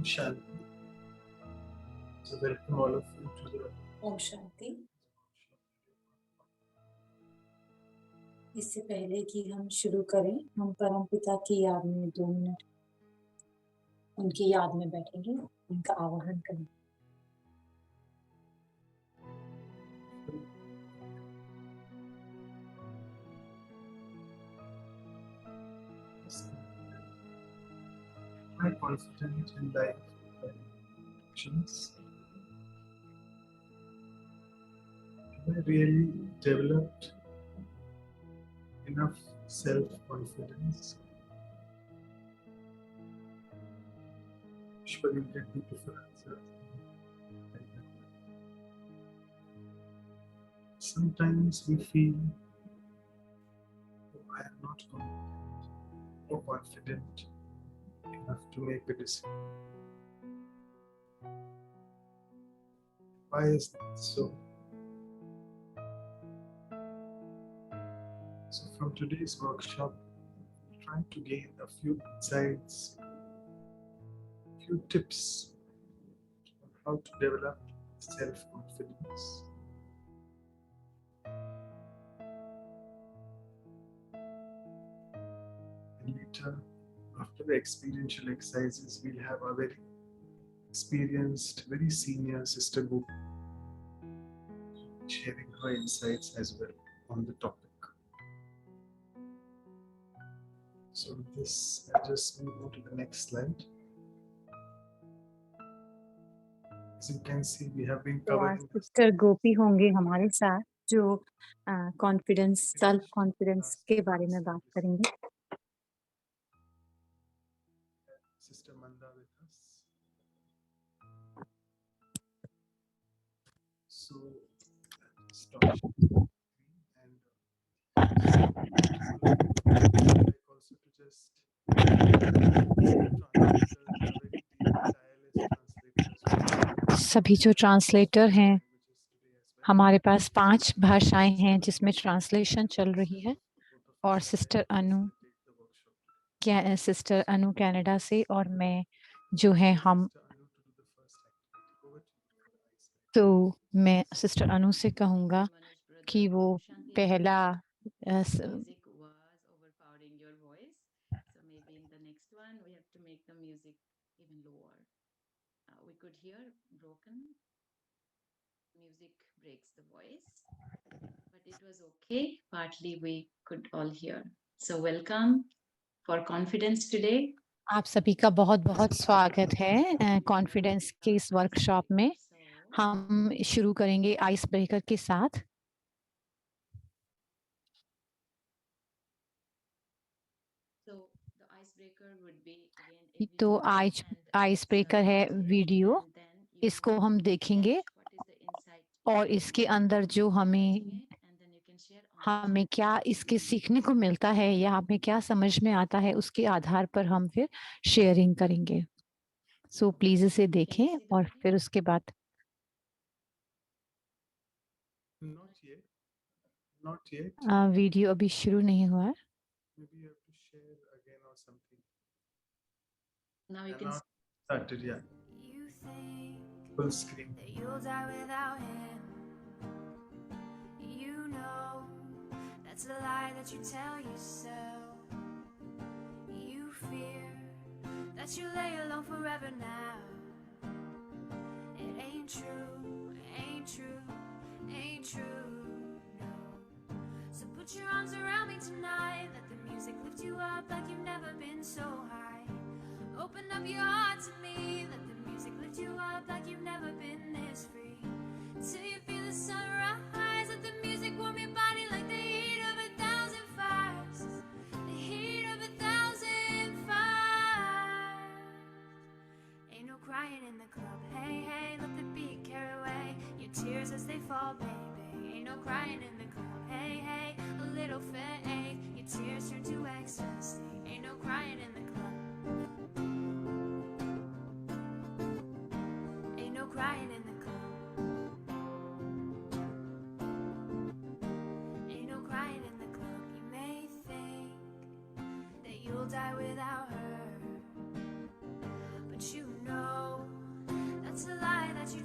Shanti. So welcome all of you to the Om Shanti. इससे पहले कि हम शुरू करें, हम परमपिता की याद में 2 मिनट उनकी याद में बैठेंगे, उनका आवाहन करें। my confident in life actions. Have I really developed enough self-confidence? Usually get beautiful answers. Sometimes we feel, oh, I am not confident or confident enough to make a decision. Why is that so? So from today's workshop, we'll try to gain a few insights, few tips on how to develop self-confidence. And later, after the experiential exercises, we'll have a very experienced, very senior sister group sharing her insights as well on the topic. So with this, I'll just move on to the next slide. As you can see, we have been तो आज covering sister गोपी होंगे हमारे साथ, जो confidence, self confidence के बारे में बात करेंगे। Sister Manda with us. So stop sharing and like also to just सभी जो ट्रांसलेटर हैं, हमारे पास 5 भाषाएं हैं जिसमें ट्रांसलेशन चल रही है। और सिस्टर अनु कनाडा से और मैं जो है हम, तो मैं सिस्टर अनु से कहूँगा कि वो पहला music was overpowering your voice. So maybe in the next one, we have to make the music even lower. We could hear broken music breaks the voice, but it was okay. Partly we could all hear. So welcome for confidence today. आप सभी का बहुत बहुत स्वागत है confidence के इस workshop में। हम शुरू करेंगे आइस ब्रेकर के साथ। तो आइस ब्रेकर है वीडियो, इसको हम देखेंगे और इसके अंदर जो हमें क्या इसके सीखने को मिलता है या हमें क्या समझ में आता है, उसके आधार पर हम फिर शेयरिंग करेंगे। सो प्लीज इसे देखें और फिर उसके बाद Not yet. वीडियो अभी शुरू नहीं हुआ है। Maybe you have to share again or something. Now you can Not started, yeah. You think Full screen. that you'll die without him. You know that's a lie that you tell yourself. You fear that you lay alone forever now. It ain't true, ain't true, ain't true, no. So put your arms around me tonight. Let the music lift you up like you've never been so high. Open up your heart to me. Let the music lift you up like you've never been this free. Till you feel the sunrise. Let the music warm your body like the heat of 1,000 fires. The heat of 1,000 fires. Ain't no crying in the club. Hey, hey, let the beat carry away your tears as they fall, baby. Ain't no crying in the club. Hey, hey, a little faith. Your tears turn to ecstasy. Ain't no crying in the club. Ain't no crying in the club. Ain't no crying in the club. You may think that you'll die without her, but you know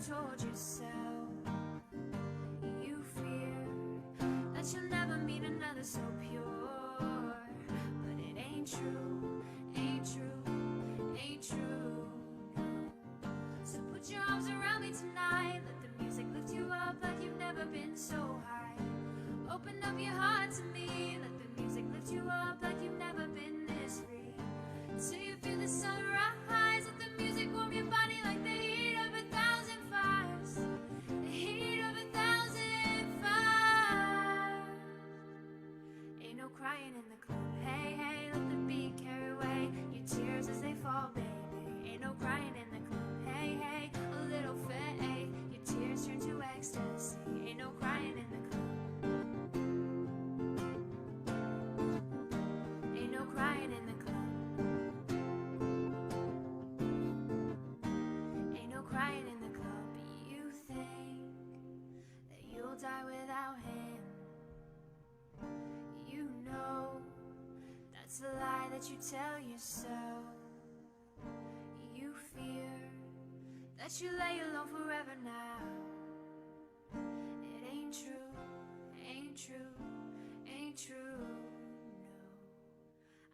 told you so. You fear that you'll never meet another so pure, but it ain't true, ain't true, ain't true. So put your arms around me tonight. Let the music lift you up like you've never been so high. Open up your heart to me. Let the music lift you up like you've never been this free. Till you feel the sunrise. Let the music warm your body like the heat of 1,000 fires. The heat of 1,000 fires. Ain't no crying in the club. Hey, hey, let the beat carry away your tears as they fall, baby. Ain't no crying in the club. Hey, hey, a little faith. Your tears turn to ecstasy. Ain't no crying in the club. Ain't no crying in the club. Ain't no crying in the club. You think that you'll die without him. You know that's the lie that you tell yourself. You fear that you lay alone forever now. It ain't true, ain't true, ain't true, no.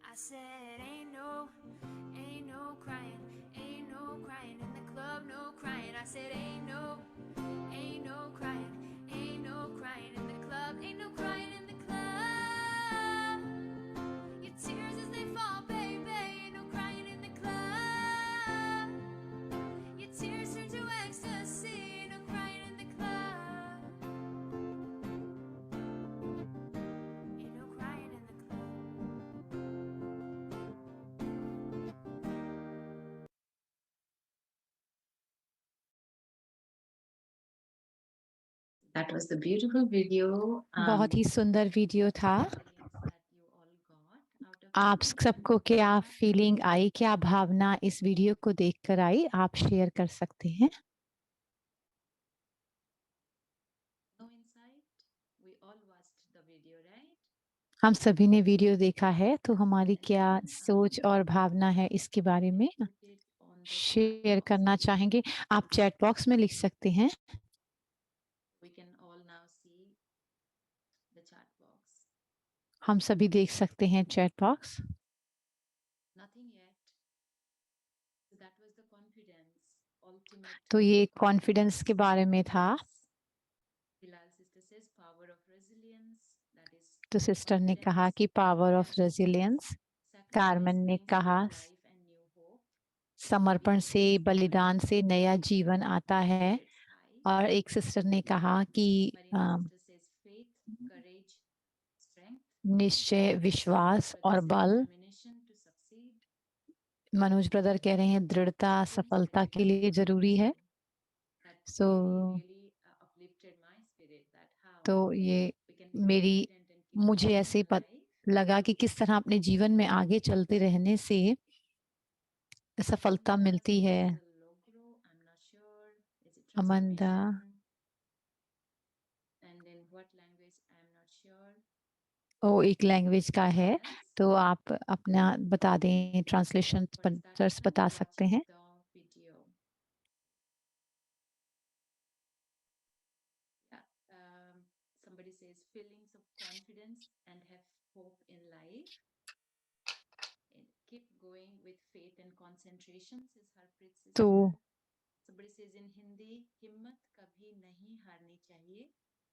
I said ain't no crying, ain't no crying in the club, no crying. I said ain't no crying, ain't no crying in the club, ain't no crying in the club. Your tears as they fall, baby, ain't no crying in the club. Your tears turn to ecstasy, ain't no crying in the club. Ain't no crying in the club. That was the beautiful video. बहुत ही सुंदर video था। that you all got out of आप it. सबको क्या feeling आई, क्या भावना इस video को देखकर आई, आप शेयर कर सकते हैं। No insight. We all watched the video, right? हम सभी ने वीडियो देखा है, तो हमारी क्या सोच और भावना है इसके बारे में Put it on the share chat box. करना चाहेंगे। आप चैट बॉक्स में लिख सकते हैं। We can all now see the chat box. हम सभी देख सकते हैं chat box. Nothing yet. So that was the confidence. Ultimate. तो ये कॉन्फिडेंस के बारे में था। Bilal sister says power of resilience. That is. तो सिस्टर ने कहा कि पावर ऑफ रेजिलियंस। कार्मेन ने कहा समर्पण से, बलिदान से नया जीवन आता है। और एक सिस्टर ने कहा कि निश्चय, विश्वास और बल। मनोज ब्रदर कह रहे हैं दृढ़ता सफलता के लिए जरूरी है। तो ये मुझे ऐसे लगा कि किस तरह अपने जीवन में आगे चलते रहने से सफलता मिलती है। अमंदा, ओ एक लैंग्वेज का है, तो आप अपना बता दें, ट्रांसलेशन बता सकते हैं। Somebody says feelings of confidence and have hope in life. And keep going with faith and concentration, says Harpreet sister. तो Somebody says in Hindi, हिम्मत कभी नहीं हारनी चाहिए।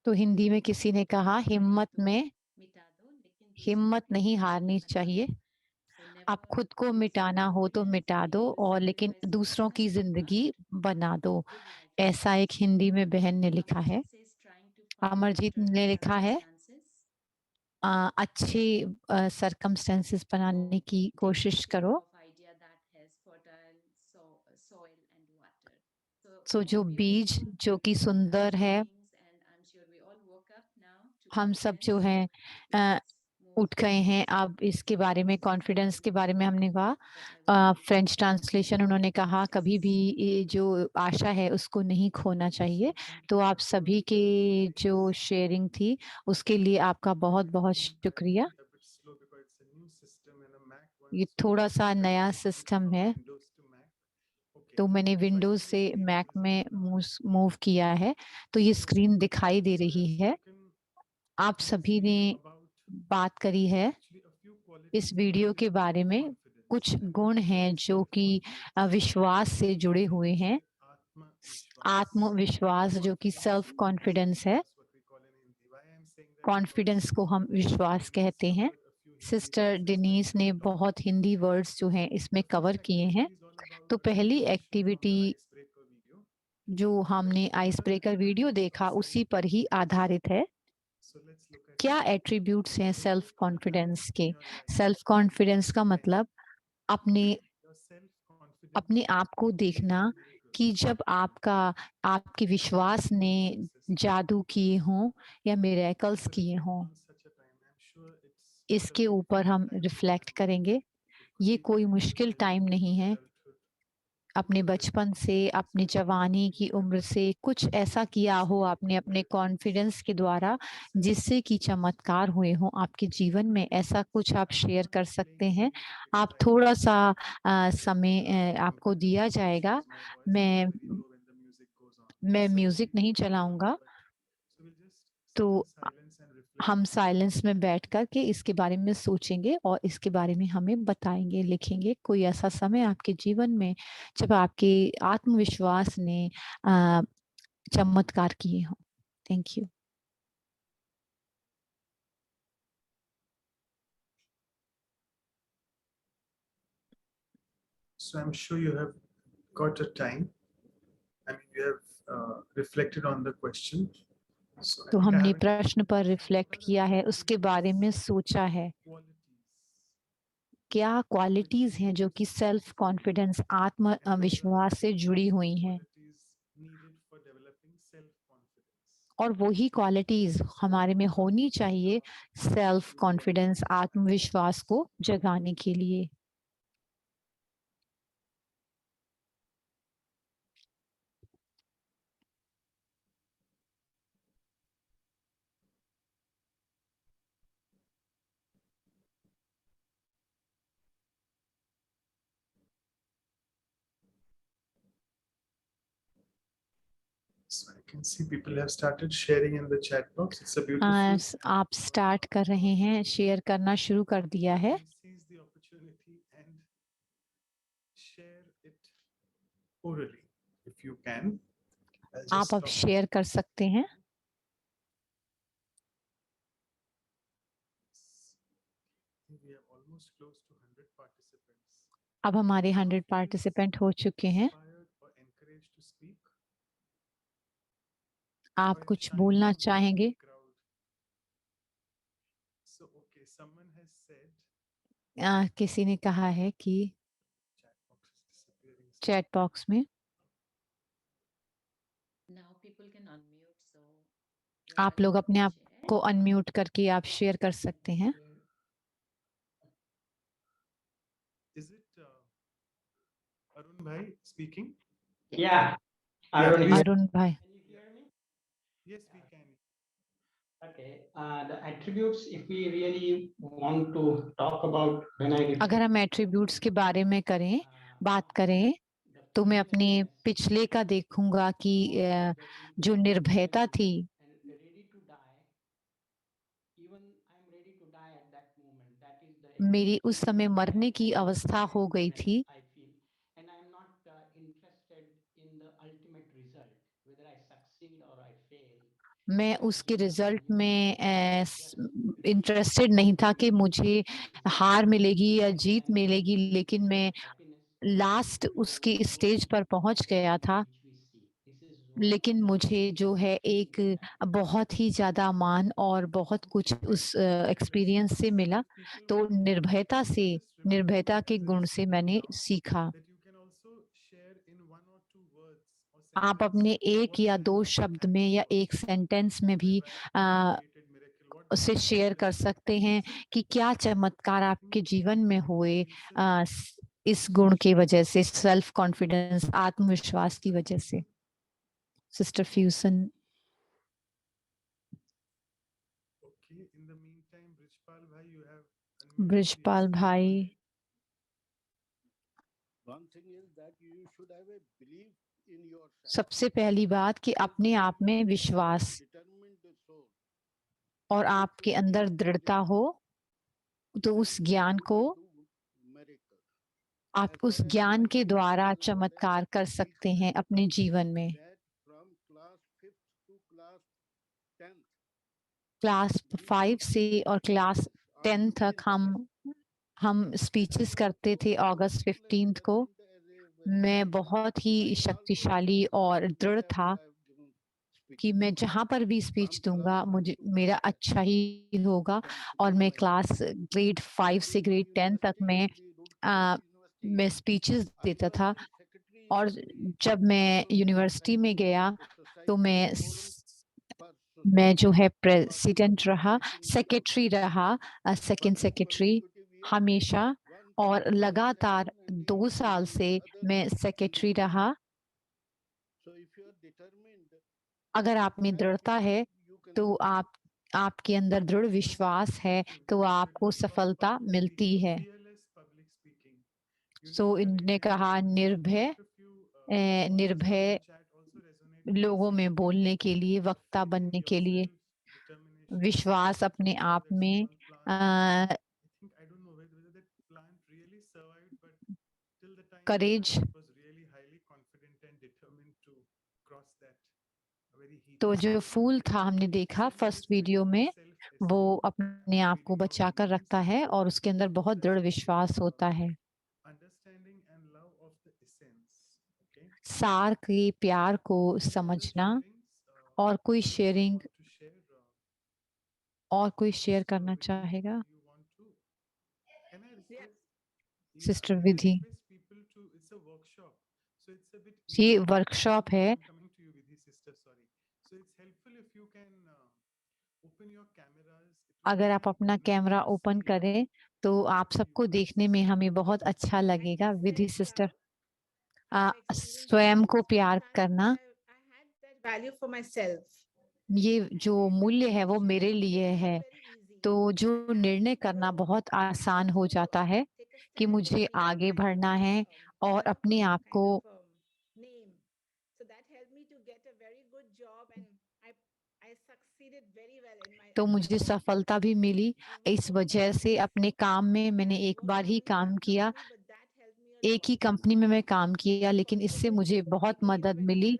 तो हिंदी में किसी ने कहा हिम्मत में मिटा दो, लेकिन हिम्मत नहीं हारनी चाहिए। आप खुद को मिटाना हो तो मिटा दो, और लेकिन दूसरों की जिंदगी बना दो। ऐसा एक हिंदी में बहन ने लिखा है। अमरजीत ने लिखा है अच्छे सरकमस्टेंसेस बनाने की कोशिश करो। तो जो बीज जो कि सुंदर है, हम सब जो हैं उठ गए हैं। अब इसके बारे में, कॉन्फिडेंस के बारे में हमने कहा, फ्रेंच ट्रांसलेशन उन्होंने कहा कभी भी ये जो आशा है उसको नहीं खोना चाहिए। तो आप सभी के जो शेयरिंग थी उसके लिए आपका बहुत बहुत शुक्रिया। ये थोड़ा सा नया सिस्टम है। तो मैंने विंडोज से मैक में मूव किया है, तो ये स्क्रीन दिखाई दे रही है। आप सभी ने बात करी है इस वीडियो के बारे में, कुछ गुण हैं जो कि विश्वास से जुड़े हुए हैं। आत्मविश्वास जो कि सेल्फ कॉन्फिडेंस है, कॉन्फिडेंस को हम विश्वास कहते हैं। सिस्टर डेनीस ने बहुत हिंदी वर्ड्स जो हैं इसमें कवर किए हैं। तो पहली एक्टिविटी जो हमने आइस ब्रेकर वीडियो देखा उसी पर ही आधारित है। क्या एट्रीब्यूट्स हैं सेल्फ कॉन्फिडेंस के? सेल्फ कॉन्फिडेंस का मतलब अपने आप को देखना कि जब आपके विश्वास ने जादू किए हों या मिरेकल्स किए हों, इसके ऊपर हम रिफ्लेक्ट करेंगे। ये कोई मुश्किल टाइम नहीं है। अपने बचपन से, अपनी जवानी की उम्र से कुछ ऐसा किया हो आपने अपने कॉन्फिडेंस के द्वारा जिससे कि चमत्कार हुए हों आपके जीवन में, ऐसा कुछ आप शेयर कर सकते हैं। आप थोड़ा सा समय आपको दिया जाएगा। मैं म्यूजिक नहीं चलाऊंगा, तो हम साइलेंस में बैठ कर के इसके बारे में सोचेंगे और इसके बारे में हमें बताएंगे, लिखेंगे। कोई ऐसा समय आपके जीवन में जब आपके आत्मविश्वास ने चमत्कार किए हों। Thank you. So I'm sure you have got a time. I mean, you have reflected on the question. So I तो think I हमने haven't- प्रश्न पर रिफ्लेक्ट किया है, उसके बारे में सोचा है। क्या क्वालिटीज हैं जो कि सेल्फ कॉन्फिडेंस, आत्मविश्वास से जुड़ी हुई हैं, और वही क्वालिटीज हमारे में होनी चाहिए सेल्फ कॉन्फिडेंस, आत्मविश्वास को जगाने के लिए। So I can see people have started sharing in the chat box. It's a beautiful. आप स्टार्ट कर रहे हैं, शेयर करना शुरू कर दिया है। Seize the opportunity and share it orally if you can. I'll आप just अब stop. शेयर कर सकते हैं। We are almost close to 100 participants. अब हमारे 100 पार्टिसिपेंट हो चुके हैं। Inspired or encouraged to speak? आप Or कुछ shy बोलना from the चाहेंगे? crowd? So okay, someone has said किसी ने कहा है कि chat box is disappearing. Chat box में Now people can unmute, so you are आप लोग allowed अपने to आप share. को अनम्यूट करके आप शेयर कर सकते हैं। Is it Arun Bhai speaking? Yeah, Yeah, Arun please. here. Arun भाई, Can you hear me? Yes, we can. Okay, the attributes, if we really want to talk about when I अगर हम attributes के बारे में बात करें तो मैं अपने पिछले का देखूंगा कि जो निर्भयता थी, मेरी उस समय मरने की अवस्था हो गई थी। and I'm not interested in the ultimate result, whether I succeed or I fail. मैं उसके रिजल्ट में इंटरेस्टेड नहीं था कि मुझे हार मिलेगी या जीत मिलेगी, लेकिन मैं लास्ट उसकी स्टेज पर पहुंच गया था। लेकिन मुझे जो है एक बहुत ही ज्यादा मान और बहुत कुछ उस एक्सपीरियंस से मिला। तो निर्भयता के गुण से मैंने सीखा। That you can also share in one or two words or आप अपने एक या दो शब्द में या एक सेंटेंस में भी उसे शेयर कर सकते हैं कि क्या चमत्कार आपके जीवन में हुए इस गुण की वजह से, सेल्फ कॉन्फिडेंस, आत्मविश्वास की वजह से। सिस्टर फ्यूसन। Okay, in the meantime, Brijpal Bhai, you have unmuted, Brijpal please. भाई, सबसे पहली बात कि अपने आप में विश्वास और आपके अंदर दृढ़ता हो, तो उस ज्ञान को आप उस ज्ञान के द्वारा चमत्कार कर सकते हैं अपने जीवन में। क्लास 5 से और क्लास 10 तक हम स्पीचेस करते थे अगस्त 15 को। मैं बहुत ही शक्तिशाली और दृढ़ था कि मैं जहां पर भी स्पीच दूंगा मुझे मेरा अच्छा ही होगा। और मैं क्लास ग्रेड 5 से ग्रेड 10 तक मैं स्पीचेस देता था। और जब मैं यूनिवर्सिटी में गया तो मैं जो है प्रेसिडेंट रहा, सेक्रेटरी रहा, सेकंड सेक्रेटरी हमेशा, और लगातार 2 साल से मैं सेक्रेटरी रहा। अगर आप में दृढ़ता है तो आपके अंदर दृढ़ विश्वास है तो आपको सफलता मिलती है। सो इन्होंने कहा निर्भय लोगों में बोलने के लिए, वक्ता बनने के लिए, विश्वास अपने आप में, करेज। तो जो फूल था हमने देखा फर्स्ट वीडियो में, वो अपने आप को बचा कर रखता है और उसके अंदर बहुत दृढ़ विश्वास होता है। सार के प्यार को समझना। और कोई शेयर करना चाहेगा? सिस्टर विधि, ये वर्कशॉप है। अगर आप अपना कैमरा ओपन करें तो आप सबको देखने में हमें बहुत अच्छा लगेगा। विधि सिस्टर, स्वयं को प्यार करना, ये जो मूल्य है वो मेरे लिए है। तो जो निर्णय करना बहुत आसान हो जाता है कि मुझे आगे बढ़ना है और अपने आप को, तो मुझे सफलता भी मिली। इस वजह से अपने काम में मैंने एक बार ही काम किया, एक ही कंपनी में मैं काम किया, लेकिन इससे मुझे बहुत मदद मिली।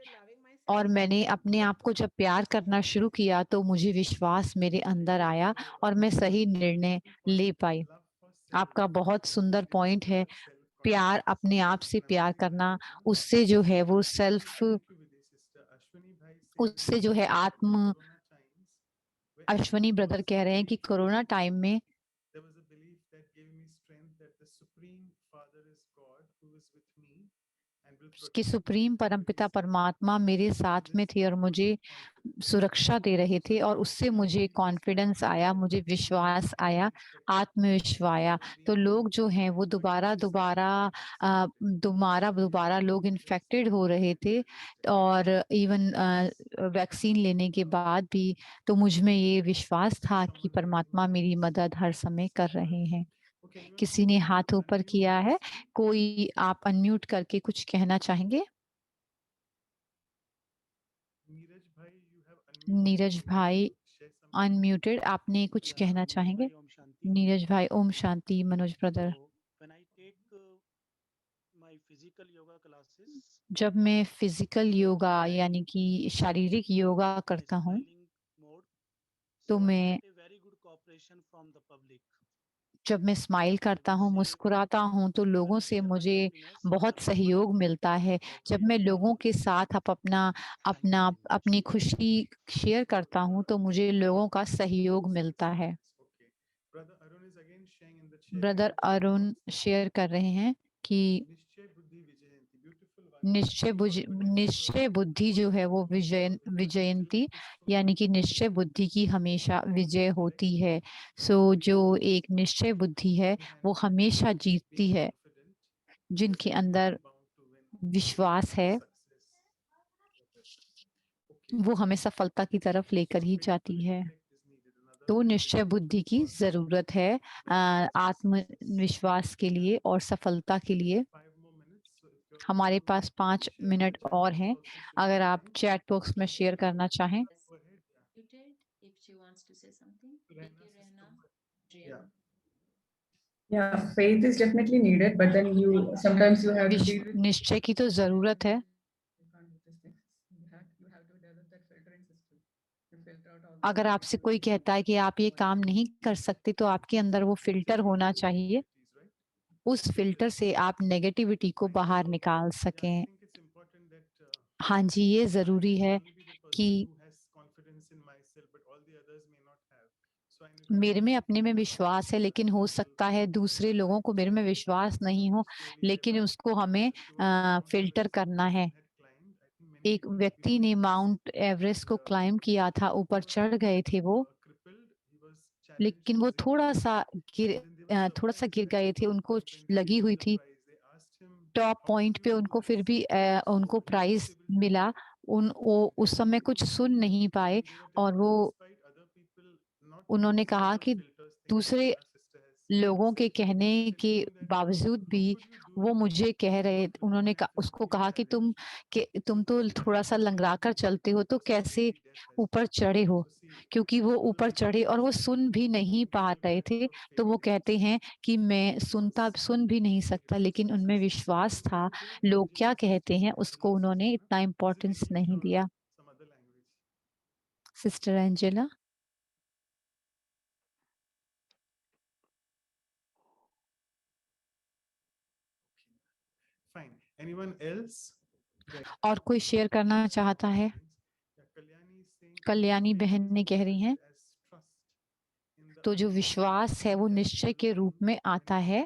और मैंने अपने आप को जब प्यार करना शुरू किया तो मुझे विश्वास मेरे अंदर आया और मैं सही निर्णय ले पाई। आपका बहुत सुंदर पॉइंट है, प्यार, अपने आप से प्यार करना, उससे जो है वो उससे जो है अश्वनी ब्रदर कह रहे हैं कि कोरोना टाइम में कि सुप्रीम परमपिता परमात्मा मेरे साथ में थे और मुझे सुरक्षा दे रहे थे, और उससे मुझे कॉन्फिडेंस आया, मुझे विश्वास आया, आत्मविश्वास आया। तो लोग जो हैं वो दोबारा लोग इन्फेक्टेड हो रहे थे, और इवन वैक्सीन लेने के बाद भी। तो मुझ में ये विश्वास था कि परमात्मा मेरी मदद हर समय कर रहे हैं। किसी ने हाथ ऊपर किया है, कोई आप अनम्यूट करके कुछ कहना चाहेंगे? नीरज भाई अनम्यूटेड, आपने कुछ कहना चाहेंगे? नीरज भाई, ओम शांति। मनोज ब्रदर, जब मैं फिजिकल योगा यानी कि शारीरिक योगा करता हूँ तो जब मैं स्माइल करता हूँ, मुस्कुराता हूँ, तो लोगों से मुझे बहुत सहयोग मिलता है। जब मैं लोगों के साथ अपनी खुशी शेयर करता हूँ तो मुझे लोगों का सहयोग मिलता है। ब्रदर अरुण शेयर कर रहे हैं कि निश्चय बुद्धि जो है वो विजयंती, यानी कि निश्चय बुद्धि की हमेशा विजय होती है। सो जो एक निश्चय बुद्धि है वो हमेशा जीतती है। जिनके अंदर विश्वास है वो हमें सफलता की तरफ लेकर ही जाती है। तो निश्चय बुद्धि की जरूरत है आत्मविश्वास के लिए और सफलता के लिए। हमारे पास 5 मिनट और हैं। अगर आप चैट बॉक्स में शेयर करना चाहें। Go ahead. Yeah. Muted if she wants to say something. Rehna, Okay, sister, Rehna. go ahead. Drian. Yeah. Yeah, faith is definitely needed, but then you sometimes you have to deal with निश्चय की तो जरूरत है। you can't do these things. You have to develop that filtering system to filter out all अगर आपसे कोई कहता है कि आप ये काम नहीं कर सकते तो आपके अंदर वो फिल्टर होना चाहिए। Activities, right? उस फिल्टर से आप नेगेटिविटी को बाहर निकाल Yeah, I सकें। think it's important that हाँ जी, ये जरूरी I may है only be the person कि who has confidence in myself, but all the others may not have. So I need to मेरे में understand अपने में विश्वास है, लेकिन हो सकता है दूसरे लोगों को मेरे में विश्वास नहीं हो, लेकिन उसको हमें फिल्टर करना है। एक व्यक्ति ने माउंट एवरेस्ट को क्लाइम किया था, ऊपर चढ़ गए थे वो, लेकिन वो थोड़ा सा गिर गए थे, उनको लगी हुई थी टॉप पॉइंट पे, उनको फिर भी उनको प्राइज मिला। वो उस समय कुछ सुन नहीं पाए और वो उन्होंने कहा कि दूसरे लोगों के कहने के बावजूद भी वो मुझे कह रहे, उन्होंने उसको कहा कि तुम तो थोड़ा सा लंगड़ा कर चलते हो, तो कैसे ऊपर चढ़े हो? क्योंकि वो ऊपर चढ़े और वो सुन भी नहीं पा रहे थे। तो वो कहते हैं कि मैं सुन भी नहीं सकता, लेकिन उनमें विश्वास था। लोग क्या कहते हैं उसको उन्होंने इतना इम्पोर्टेंस नहीं दिया। Sister Angela. Fine. Anyone else? और कोई शेयर करना चाहता है? कल्याणी बहन ने कह रही हैं, तो जो विश्वास है वो निश्चय के रूप में आता है।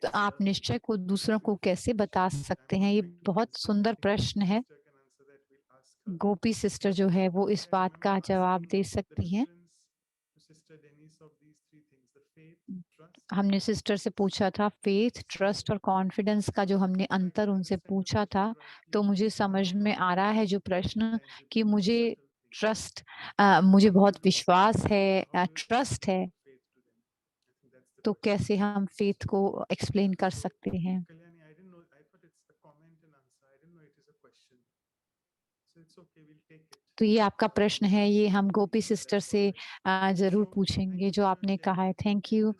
तो आप निश्चय को दूसरों को कैसे बता सकते हैं? ये बहुत सुंदर प्रश्न है। गोपी सिस्टर जो है वो इस बात का जवाब दे सकती हैं। हमने सिस्टर से पूछा था फेथ, ट्रस्ट और कॉन्फिडेंस का जो हमने अंतर उनसे पूछा था, तो मुझे समझ में आ रहा है जो प्रश्न कि मुझे मुझे बहुत विश्वास है, ट्रस्ट है, तो कैसे हम फेथ को एक्सप्लेन कर सकते हैं? तो ये आपका प्रश्न है, ये हम गोपी सिस्टर से जरूर पूछेंगे जो आपने कहा है। Thank you.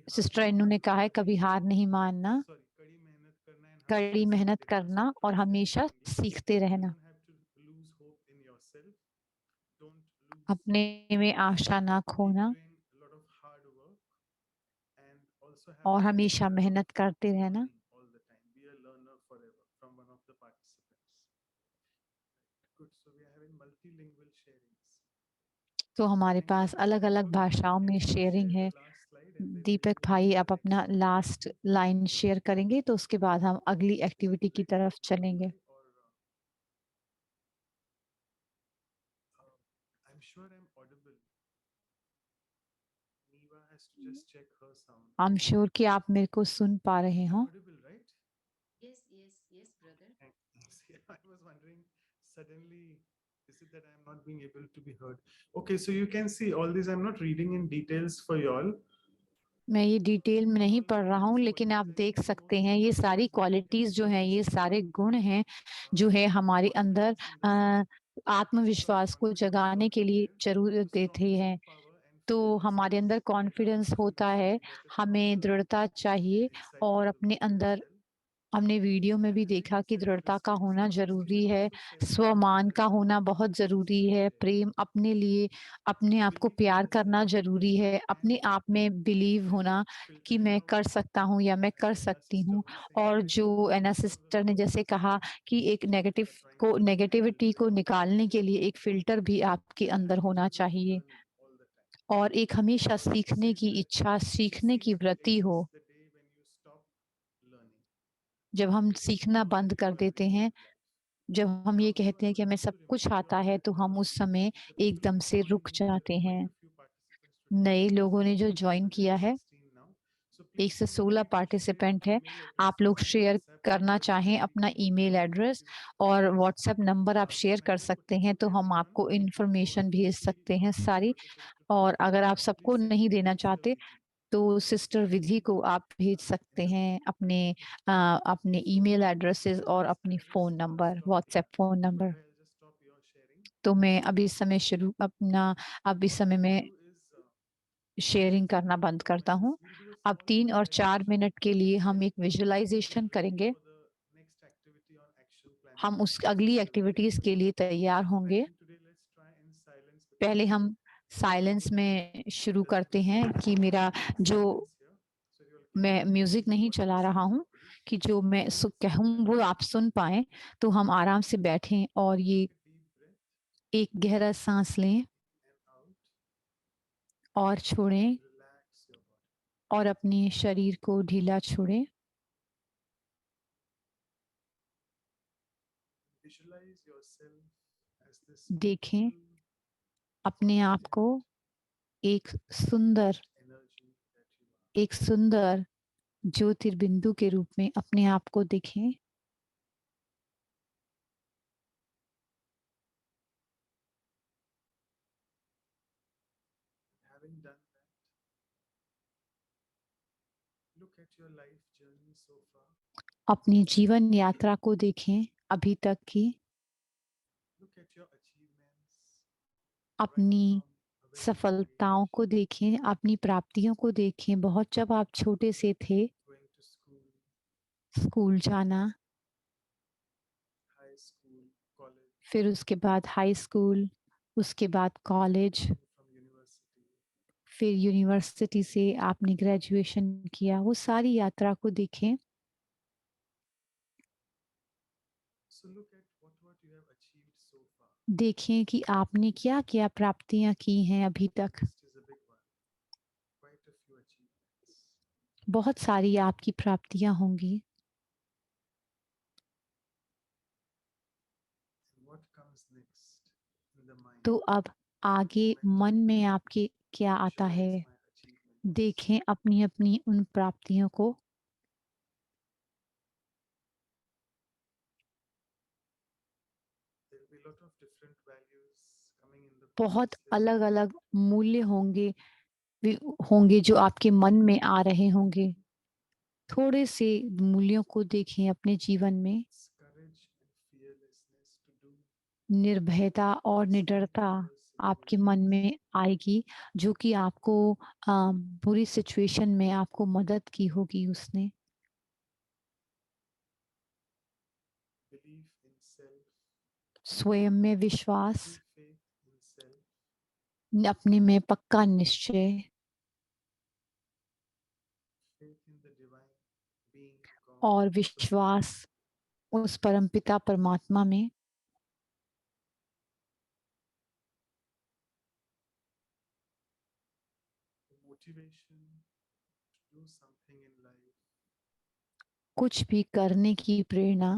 सिस्टर अनु ने कहा है कभी हार नहीं मानना, कड़ी मेहनत करना और हमेशा सीखते रहना, अपने में आशा ना खोना और हमेशा मेहनत करते रहना। तो हमारे पास अलग अलग भाषाओं में शेयरिंग है। दीपक भाई, आप अपना लास्ट लाइन शेयर करेंगे तो उसके बाद हम अगली एक्टिविटी की तरफ चलेंगे। आई एम श्योर कि आप मेरे को सुन पा रहे हो। Yes, yes, yes, brother. I was wondering suddenly, is it that I am not being able to be heard? Okay, so you can see all these. I'm not reading in details for y'all. मैं ये detail में नहीं पढ़ रहा हूँ, लेकिन आप देख सकते हैं ये सारी क्वालिटीज जो हैं, ये सारे गुण हैं जो है हमारे अंदर आत्मविश्वास को जगाने के लिए जरूरत देते हैं। तो हमारे अंदर कॉन्फिडेंस होता है, हमें दृढ़ता चाहिए और अपने अंदर हमने वीडियो में भी देखा कि दृढ़ता का होना जरूरी है, स्वमान का होना बहुत जरूरी है, प्रेम अपने लिए, अपने आप को प्यार करना जरूरी है, अपने आप में बिलीव होना कि मैं कर सकता हूँ या मैं कर सकती हूँ। और जो एना सिस्टर ने जैसे कहा कि एक नेगेटिविटी को निकालने के लिए एक फिल्टर भी आपके अंदर होना चाहिए और एक हमेशा सीखने की इच्छा, सीखने की वृत्ति हो। जब हम सीखना बंद कर देते हैं, जब हम ये कहते हैं कि हमें सब कुछ आता है, तो हम उस समय एकदम से रुक जाते हैं। नए लोगों ने जो ज्वाइन किया है, 1 से 16 पार्टिसिपेंट है। आप लोग शेयर करना चाहें अपना ईमेल एड्रेस और व्हाट्सएप नंबर आप शेयर कर सकते हैं, तो हम आपको इन्फॉर्मेशन भेज सकते हैं सारी। और अगर आप सबको नहीं देना चाहते तो सिस्टर विधि को आप भेज सकते हैं अपने ईमेल एड्रेसेस और अपनी phone number, WhatsApp phone number. तो मैं अभी इस समय में शेयरिंग करना बंद करता हूँ। अब 3 और 4 मिनट के लिए हम एक विजुअलाइजेशन करेंगे। हम उस अगली एक्टिविटीज़ के लिए तैयार होंगे। पहले हम साइलेंस में शुरू करते हैं कि मैं म्यूजिक नहीं चला रहा हूँ, कि जो मैं कहूँ वो आप सुन पाएं, तो हम आराम से बैठें और ये एक गहरा सांस लें और छोड़ें और अपने शरीर को ढीला छोड़ें। देखें अपने आप को एक सुंदर ज्योतिर्बिंदु के रूप में अपने आप को देखें। अपनी जीवन यात्रा को देखें अभी तक की। अपनी सफलताओं को देखें, अपनी प्राप्तियों को देखें। बहुत जब आप छोटे से थे, स्कूल जाना, फिर उसके बाद हाई स्कूल, उसके बाद कॉलेज, फिर यूनिवर्सिटी से आपने ग्रेजुएशन किया, वो सारी यात्रा को देखें। देखें कि आपने क्या क्या प्राप्तियां की हैं अभी तक। बहुत सारी आपकी प्राप्तियां होंगी। तो अब आगे मन में आपके क्या आता है, देखें अपनी अपनी उन प्राप्तियों को। बहुत अलग अलग मूल्य होंगे जो आपके मन में आ रहे होंगे। थोड़े से मूल्यों को देखें अपने जीवन में। निर्भयता और निडरता आपके मन में आएगी, जो कि आपको बुरी सिचुएशन में आपको मदद की होगी उसने। स्वयं में विश्वास, अपने में पक्का निश्चय और विश्वास उस परमपिता परमात्मा में। कुछ भी करने की प्रेरणा।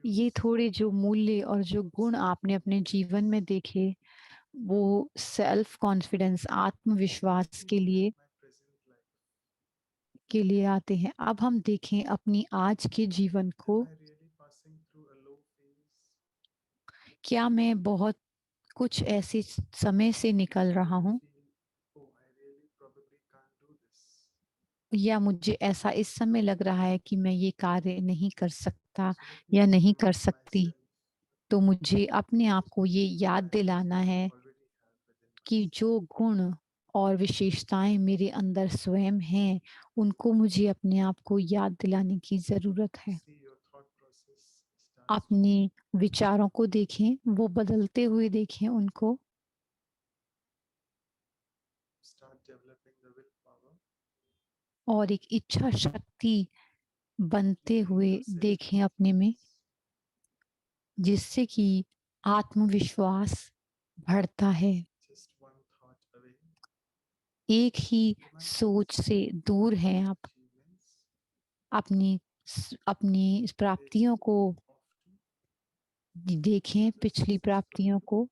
ये थोड़े जो मूल्य और जो गुण आपने अपने जीवन में देखे, वो सेल्फ कॉन्फिडेंस, आत्मविश्वास के लिए आते हैं। अब हम देखें अपनी आज के जीवन को। क्या मैं बहुत कुछ ऐसे समय से निकल रहा हूँ, या मुझे ऐसा इस समय लग रहा है कि मैं ये कार्य नहीं कर सकता या नहीं कर सकती। तो मुझे अपने आप को ये याद दिलाना है कि जो गुण और विशेषताएं मेरे अंदर स्वयं हैं, उनको मुझे अपने आप को याद दिलाने की ज़रूरत है। अपने विचारों को देखें, वो बदलते हुए देखें उनको। और एक इच्छा शक्ति बनते हुए देखें अपने में, जिससे कि आत्मविश्वास बढ़ता है। एक ही सोच से दूर हैं आप। अपनी प्राप्तियों को देखें पिछली प्राप्तियों को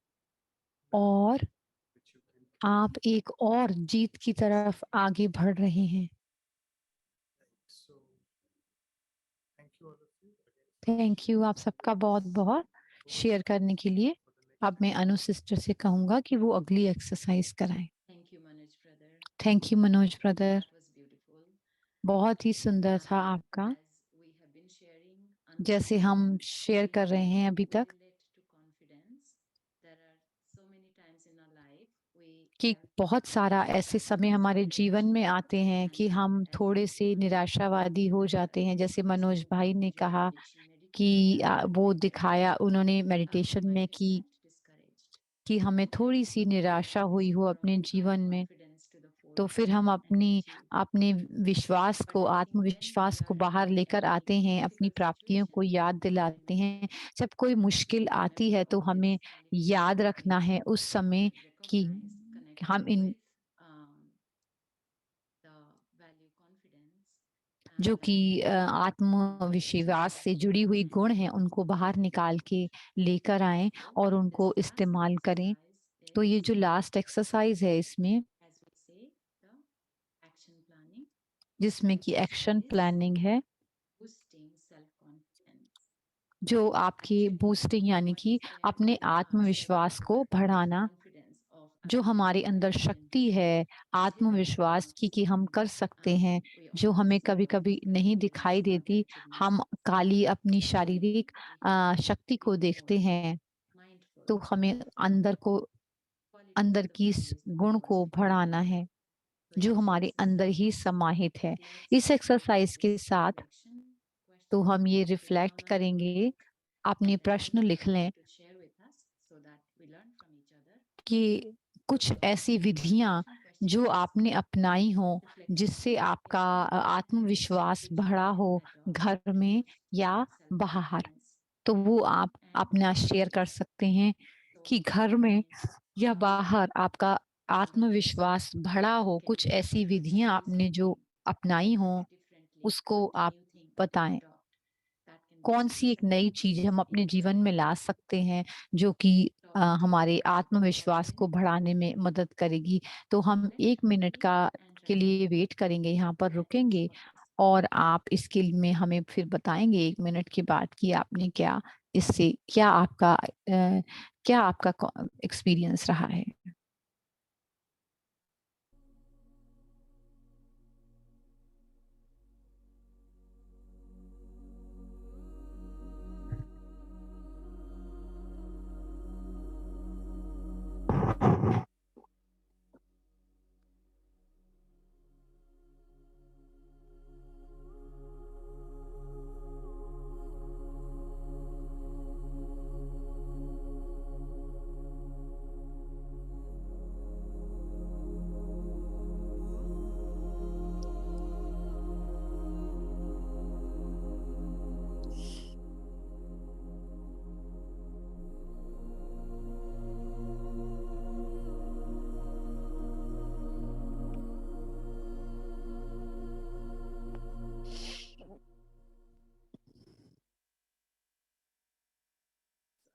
और which you can आप एक और जीत की तरफ आगे बढ़ रहे हैं। create. So, thank you all of you again. Thank you आप सबका बहुत बहुत शेयर करने के लिए। For the next अब मैं अनु सिस्टर से कहूँगा कि वो अगली एक्सरसाइज कराएं। Thank you, Manoj brother. Thank you Manoj brother, That was beautiful. बहुत ही सुंदर था आपका। As we have been sharing, जैसे हम शेयर कर रहे हैं अभी तक correlate to confidence. There are so many times in our life we कि have बहुत सारा ऐसे समय हमारे जीवन में आते हैं कि हम थोड़े से निराशावादी हो जाते हैं। जैसे मनोज भाई ने कहा कि वो दिखाया उन्होंने मेडिटेशन में कि हमें थोड़ी सी निराशा हुई हो अपने जीवन में, तो फिर हम अपने विश्वास को, आत्मविश्वास को बाहर लेकर आते हैं, अपनी प्राप्तियों को याद दिलाते हैं। जब कोई मुश्किल आती है तो हमें याद रखना है उस समय कि हम इन जो कि आत्मविश्वास से जुड़ी हुई गुण हैं उनको बाहर निकाल के लेकर आएं और उनको इस्तेमाल करें। तो ये जो लास्ट एक्सरसाइज है इसमें जिसमें कि एक्शन प्लानिंग है, जो आपकी बूस्टिंग यानी कि अपने आत्मविश्वास को बढ़ाना, जो हमारे अंदर शक्ति है आत्मविश्वास की कि हम कर सकते हैं, जो हमें कभी कभी नहीं दिखाई देती। हम खाली अपनी शारीरिक शक्ति को देखते हैं, तो हमें अंदर की इस गुण को बढ़ाना है जो हमारे अंदर ही समाहित है। इस एक्सरसाइज के साथ तो हम ये रिफ्लेक्ट करेंगे, अपने प्रश्न लिख लें कि कुछ ऐसी विधियां जो आपने अपनाई हो जिससे आपका आत्मविश्वास बढ़ा हो, घर में या बाहर। तो वो आप अपना शेयर कर सकते हैं कि घर में या बाहर आपका आत्मविश्वास बढ़ा हो, कुछ ऐसी विधियां आपने जो अपनाई हो उसको आप बताएं। कौन सी एक नई चीज हम अपने जीवन में ला सकते हैं जो कि हमारे आत्मविश्वास को बढ़ाने में मदद करेगी। तो हम 1 मिनट के लिए वेट करेंगे, यहाँ पर रुकेंगे और आप इसके में हमें फिर बताएंगे 1 मिनट के बाद कि आपने क्या आपका एक्सपीरियंस रहा है।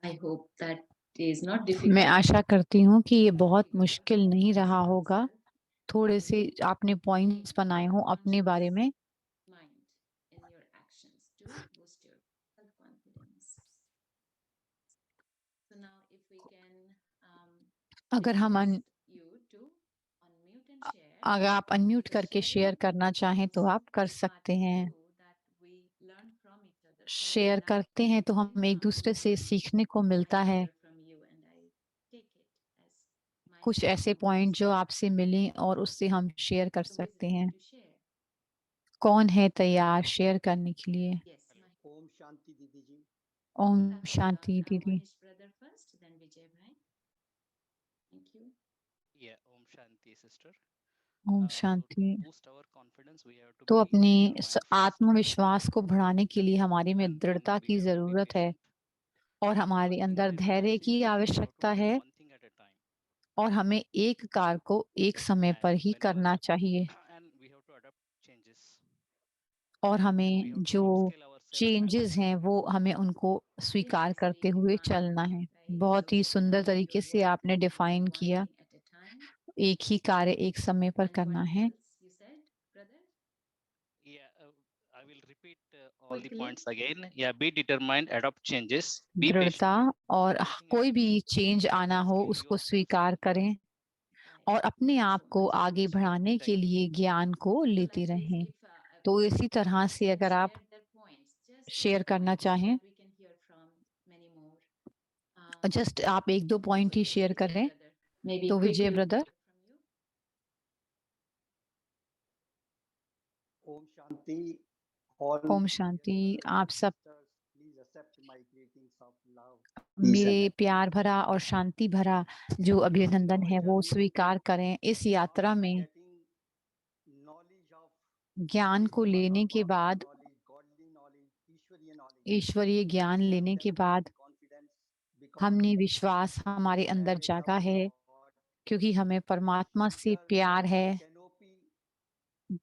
I hope that is not difficult. मैं आशा करती हूँ कि ये बहुत मुश्किल नहीं रहा होगा। थोड़े से आपने पॉइंट्स बनाए हों अपने बारे में। Mind in your actions to boost your self-confidence. So now if we can अगर हम request you to unmute and share. अगर आप अनम्यूट करके शेयर करना चाहें तो आप कर सकते हैं। शेयर करते हैं तो हम एक दूसरे से सीखने को मिलता है। कुछ ऐसे पॉइंट जो आपसे मिले और उससे हम शेयर कर सकते हैं। कौन है तैयार शेयर करने के लिए? ओम शांति दीदी जी। ओम शांति दीदी। Brother first, then Vijay bhai. Thank you. Yeah, Om Shanti sister. Om To Shanti. boost our confidence, we have to तो be अपने mindful. आत्मविश्वास को बढ़ाने के लिए हमारे में And then दृढ़ता we की have to be जरूरत है patient. और हमारे One thing अंदर at a time. धैर्य की We have to आवश्यकता do है one thing at a time. और हमें एक कार्य को एक समय पर ही whenever- करना चाहिए। And we have to adapt changes. और We हमें have to जो upscale ourselves चेंजेस हैं वो हमें उनको स्वीकार करते हुए चलना है। बहुत ही सुंदर तरीके से आपने डिफाइन किया, एक ही कार्य एक समय पर करना है। Yeah, I will repeat all the points again. Yeah, be determined, adopt changes, be दृढ़ता patient. और कोई भी चेंज आना हो उसको स्वीकार करें और अपने आप को आगे बढ़ाने के लिए ज्ञान को लेते रहें। तो इसी तरह से अगर आप शेयर करना चाहें, जस्ट आप 1-2 पॉइंट ही शेयर करें। तो विजय brother. Om Shanti. All Om Shanti. dear आप सब sisters, please accept my greetings of love. मेरे प्यार भरा और शांति भरा जो अभिनंदन है वो स्वीकार करें। इस यात्रा में Getting knowledge of ज्ञान को wisdom लेने or के cosmic बाद, knowledge, godly knowledge, ईश्वरीय knowledge, ईश्वरीय ज्ञान self लेने के बाद development, confidence, because हमने विश्वास हमारे we अंदर have a जागा love है, God क्योंकि हमें परमात्मा से under प्यार है, canopy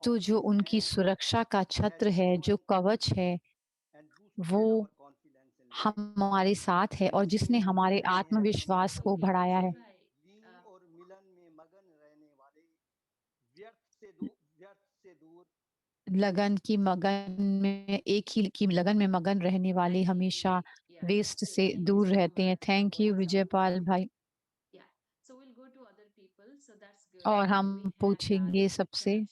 तो of जो His उनकी hand सुरक्षा का has छत्र है, जो given कवच है, and who spread वो our confidence in life. हमारे साथ है और जिसने हमारे आत्मविश्वास को बढ़ाया है। लीन और मिलन में मगन रहने वाले, व्यर्थ से दूर लगन की मगन में, एक ही की लगन में मगन रहने वाले हमेशा वेस्ट से दूर रहते हैं। थैंक यू विजयपाल भाई। और हम पूछेंगे सबसे,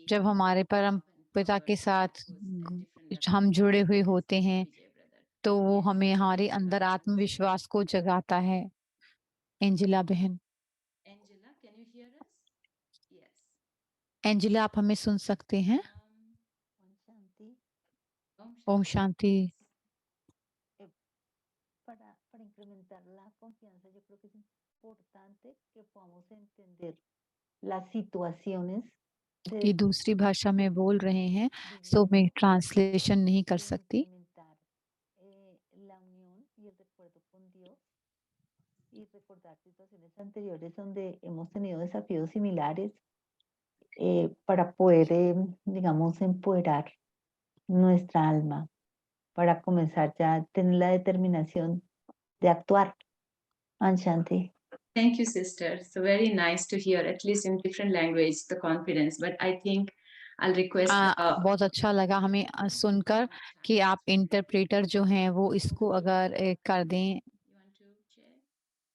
जब हमारे परम पिता के साथ हम जुड़े हुए होते हैं तो वो हमें हमारे अंदर आत्मविश्वास को जगाता है। एंजिला बहन। एंजिला, आप हमें सुन सकते हैं? Om Shanti. Para incrementar la confianza, yo creo que es importante que podamos entender las situaciones ये दूसरी भाषा में बोल रहे हैं, सो मैं ट्रांसलेशन नहीं कर सकती। la unión y el recuerdo con Dios y recordar situaciones anteriores donde hemos tenido desafíos similares para poder, digamos, empoderar nuestra alma, para comenzar ya a tener la determinación de actuar. Anshanti. Thank you, sister. So very nice to hear, at least in different language, the confidence. But I think I'll request. बहुत अच्छा लगा हमें सुनकर कि आप interpreter जो हैं वो इसको अगर कर दें,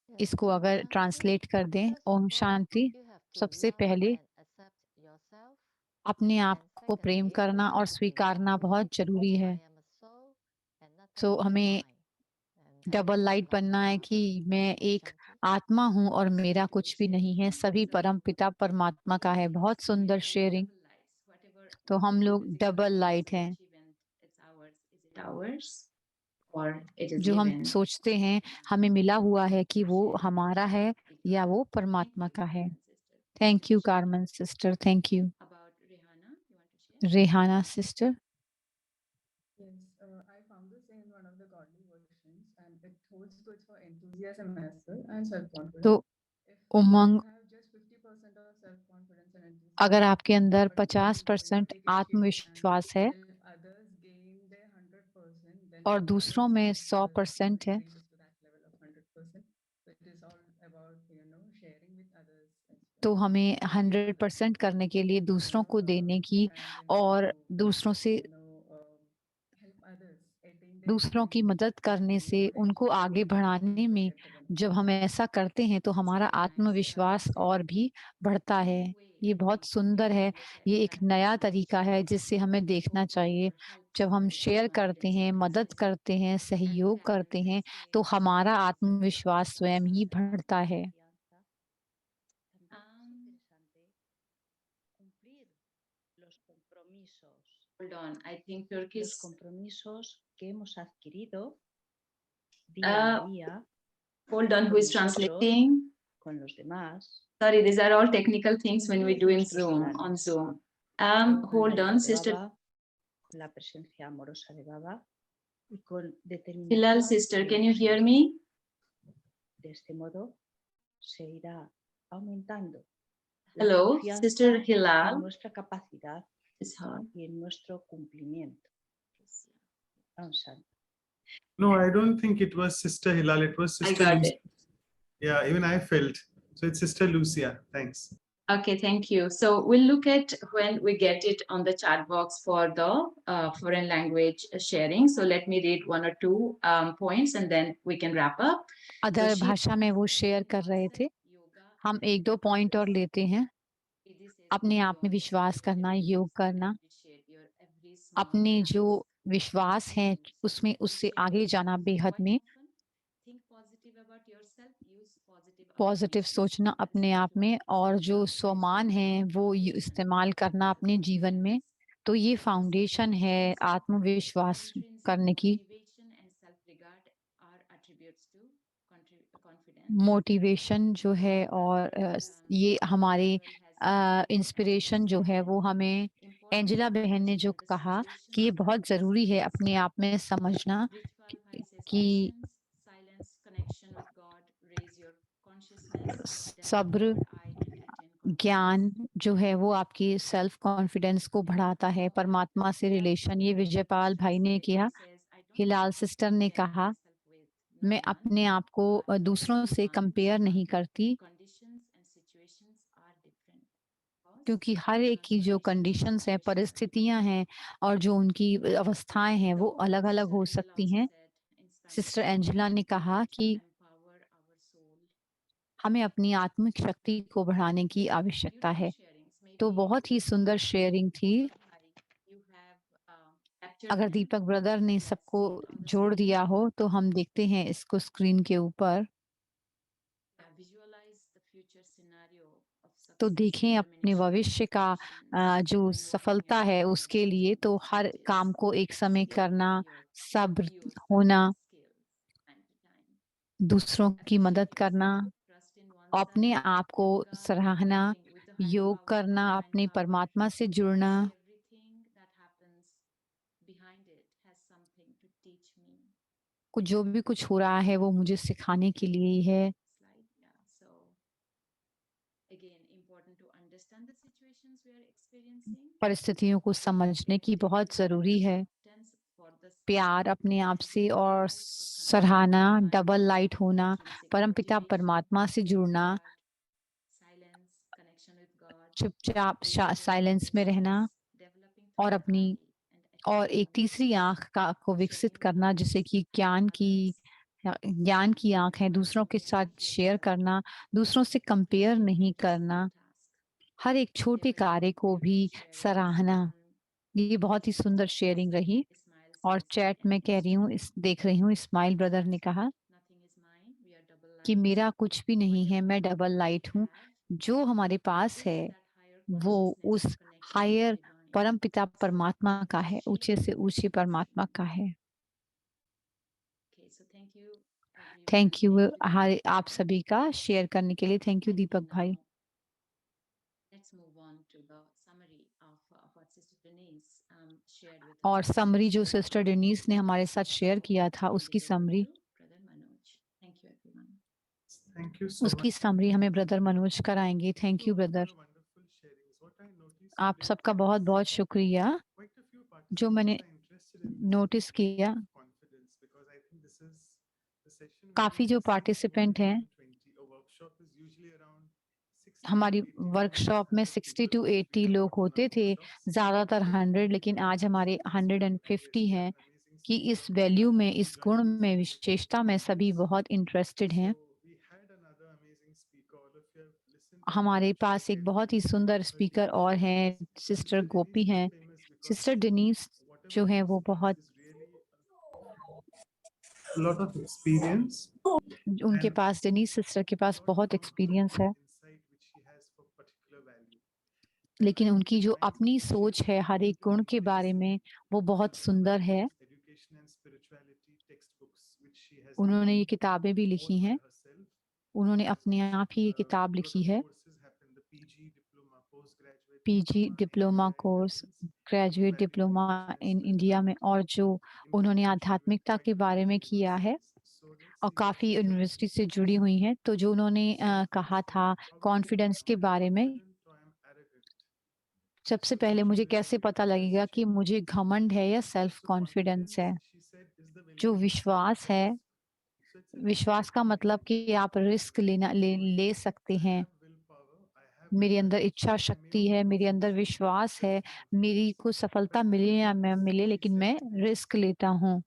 इसको अगर ट्रांसलेट कर दें। ओम शांति। सबसे पहले अपने आप को प्रेम करना और स्वीकारना बहुत जरूरी है। तो हमें डबल लाइट बनना है कि मैं एक आत्मा हूँ और मेरा कुछ भी नहीं है, सभी परम पिता परमात्मा का है। बहुत सुंदर शेयरिंग। तो हम लोग डबल लाइट हैं। जो हम सोचते हैं हमें मिला हुआ है कि वो हमारा है या वो परमात्मा का है। Thank you Karman sister, thank you. Rehana sister. Yes, I found this in one of the godly versions, and it holds good for enthusiasm as well and self-confidence. तो उमंग, If you have just 50% of self-confidence and enthusiasm, अगर आपके अंदर but you 50% take initiative आत्मविश्वास है and if others gain their 100%, then और others दूसरों में will 100% है, reach to that level of 100%. So it is all about, sharing with others as well. तो हमें 100% करने के लिए दूसरों को देने की और दूसरों से दूसरों की मदद करने से उनको आगे बढ़ाने में जब हम ऐसा करते हैं तो हमारा आत्मविश्वास और भी बढ़ता है। ये बहुत सुंदर है। ये एक नया तरीका है जिससे हमें देखना चाहिए। जब हम शेयर करते हैं, मदद करते हैं, सहयोग करते हैं तो हमारा आत्मविश्वास स्वयं ही बढ़ता है। Hold on, I think Turkish. Los compromisos que hemos adquirido día a día. Hold on, who is translating? Con los demás. Sorry, these are all technical things when we do in Zoom, on Zoom. Hold on, sister. La presencia amorosa de Baba y con determinación. Hilal, sister, can you hear me? De este modo se irá aumentando. Hello, sister Hilal. Nuestra capacidad en nuestro cumplimiento. No, I don't think it was Sister Hilal. It was I Sister got Lucia. it. Yeah, even I felt. So it's Sister Lucia. Thanks. Okay, thank you. So we'll look at when we get it on the chat box for the foreign language sharing. So let me read one or two points and then we can wrap up. Other she- भाषा में वो share कर रहे थे. हम एक दो point और लेते हैं. अपने आप में विश्वास करना, योग करना, अपने जो विश्वास है उसमें उससे आगे जाना बेहद में, पॉजिटिव सोचना अपने आप में, और जो स्वमान है वो इस्तेमाल करना अपने जीवन में. तो ये फाउंडेशन है आत्मविश्वास करने की. मोटिवेशन जो है और ये हमारे इंस्पिरेशन जो है वो हमें, एंजेला बहन ने जो कहा कि ये बहुत ज़रूरी है अपने आप में समझना कि सब्र, ज्ञान जो है वो आपकी सेल्फ कॉन्फिडेंस को बढ़ाता है, परमात्मा से रिलेशन. ये विजयपाल भाई ने किया. हिलाल सिस्टर ने कहा मैं अपने आप को दूसरों से कंपेयर नहीं करती, क्योंकि हर एक की जो कंडीशंस हैं, परिस्थितियां हैं और जो उनकी अवस्थाएं हैं वो अलग-अलग हो सकती हैं. सिस्टर एंजेला ने कहा कि हमें अपनी आत्मिक शक्ति को बढ़ाने की आवश्यकता है. तो बहुत ही सुंदर शेयरिंग थी. अगर दीपक ब्रदर ने सबको जोड़ दिया हो तो हम देखते हैं इसको स्क्रीन के ऊपर. तो देखें अपने भविष्य का जो सफलता है उसके लिए तो हर काम को एक समय करना, सब्र होना, दूसरों की मदद करना, अपने आप को सराहना, योग करना, अपने परमात्मा से जुड़ना. कुछ जो भी कुछ हो रहा है वो मुझे सिखाने के लिए ही है. परिस्थितियों को समझने की बहुत जरूरी है. प्यार अपने आप से और सराहना, डबल लाइट होना, परमपिता परमात्मा से जुड़ना, चुपचाप साइलेंस में रहना और अपनी और एक तीसरी आंख का को विकसित करना जिसे कि ज्ञान की आंख है. दूसरों के साथ शेयर करना, दूसरों से कंपेयर नहीं करना, हर एक छोटे कार्य को भी सराहना. ये बहुत ही सुंदर शेयरिंग रही. और चैट में कह रही हूँ, देख रही हूँ, इस्माइल ब्रदर ने कहा कि मेरा कुछ भी नहीं है, मैं डबल लाइट हूँ. जो हमारे पास है वो उस हायर परमपिता परमात्मा का है, ऊंचे से ऊंचे परमात्मा का है. थैंक यू आप सभी का शेयर करने के लिए. थैंक यू दीपक भाई. और समरी जो सिस्टर डेनीस ने हमारे साथ शेयर किया था उसकी समरी, Thank you so उसकी much. समरी हमें ब्रदर मनोज कराएंगे. Thank you brother. Wonderful sharings. What I noticed आप today सबका बहुत बहुत शुक्रिया. quite a few जो मैंने participants are interested in notice किया, confidence because I think this is the session where काफी we जो listen more पार्टिसिपेंट than हैं, 20. A workshop is usually around 60 to हमारी 80 members, वर्कशॉप में 100 60 people. to We 80 have लोग got होते थे, workshops. ज़्यादातर 100, लेकिन आज हमारे 150 हैं कि इस वैल्यू में, इस गुण में, विशेषता में सभी बहुत इंटरेस्टेड हैं. So we had another amazing speaker. All of you have listened to the हमारे workshop पास एक बहुत ही carefully. सुंदर Very स्पीकर good और हैं, speakers. Sister Sister Gopi Denise is हैं. famous because sister Denis whatever जो है she वो speaks बहुत, is really a lot of experience. उनके and पास, डेनीस सिस्टर के पास lot बहुत of एक्सपीरियंस है, insight which she has for particular value. लेकिन उनकी जो अपनी सोच है हर एक गुण के बारे में वो बहुत सुंदर है. Education and spirituality textbooks which she has उन्होंने written ये किताबें भी लिखी all by हैं, herself. उन्होंने अपने आप ही ये किताब लिखी है. Courses happen, the PG diploma, postgraduate PG diploma course, graduate diploma in India में, और जो उन्होंने आध्यात्मिकता के बारे में किया है और काफ़ी यूनिवर्सिटी से जुड़ी हुई हैं. तो जो उन्होंने कहा था कॉन्फिडेंस के बारे में, सबसे पहले मुझे कैसे पता लगेगा कि मुझे घमंड है या सेल्फ कॉन्फिडेंस है? जो विश्वास है, विश्वास का मतलब कि आप रिस्क ले सकते हैं। मेरे अंदर इच्छा शक्ति है, मेरे अंदर विश्वास है, मेरी को सफलता मिले या न मिले, लेकिन मैं रिस्क लेता हूँ।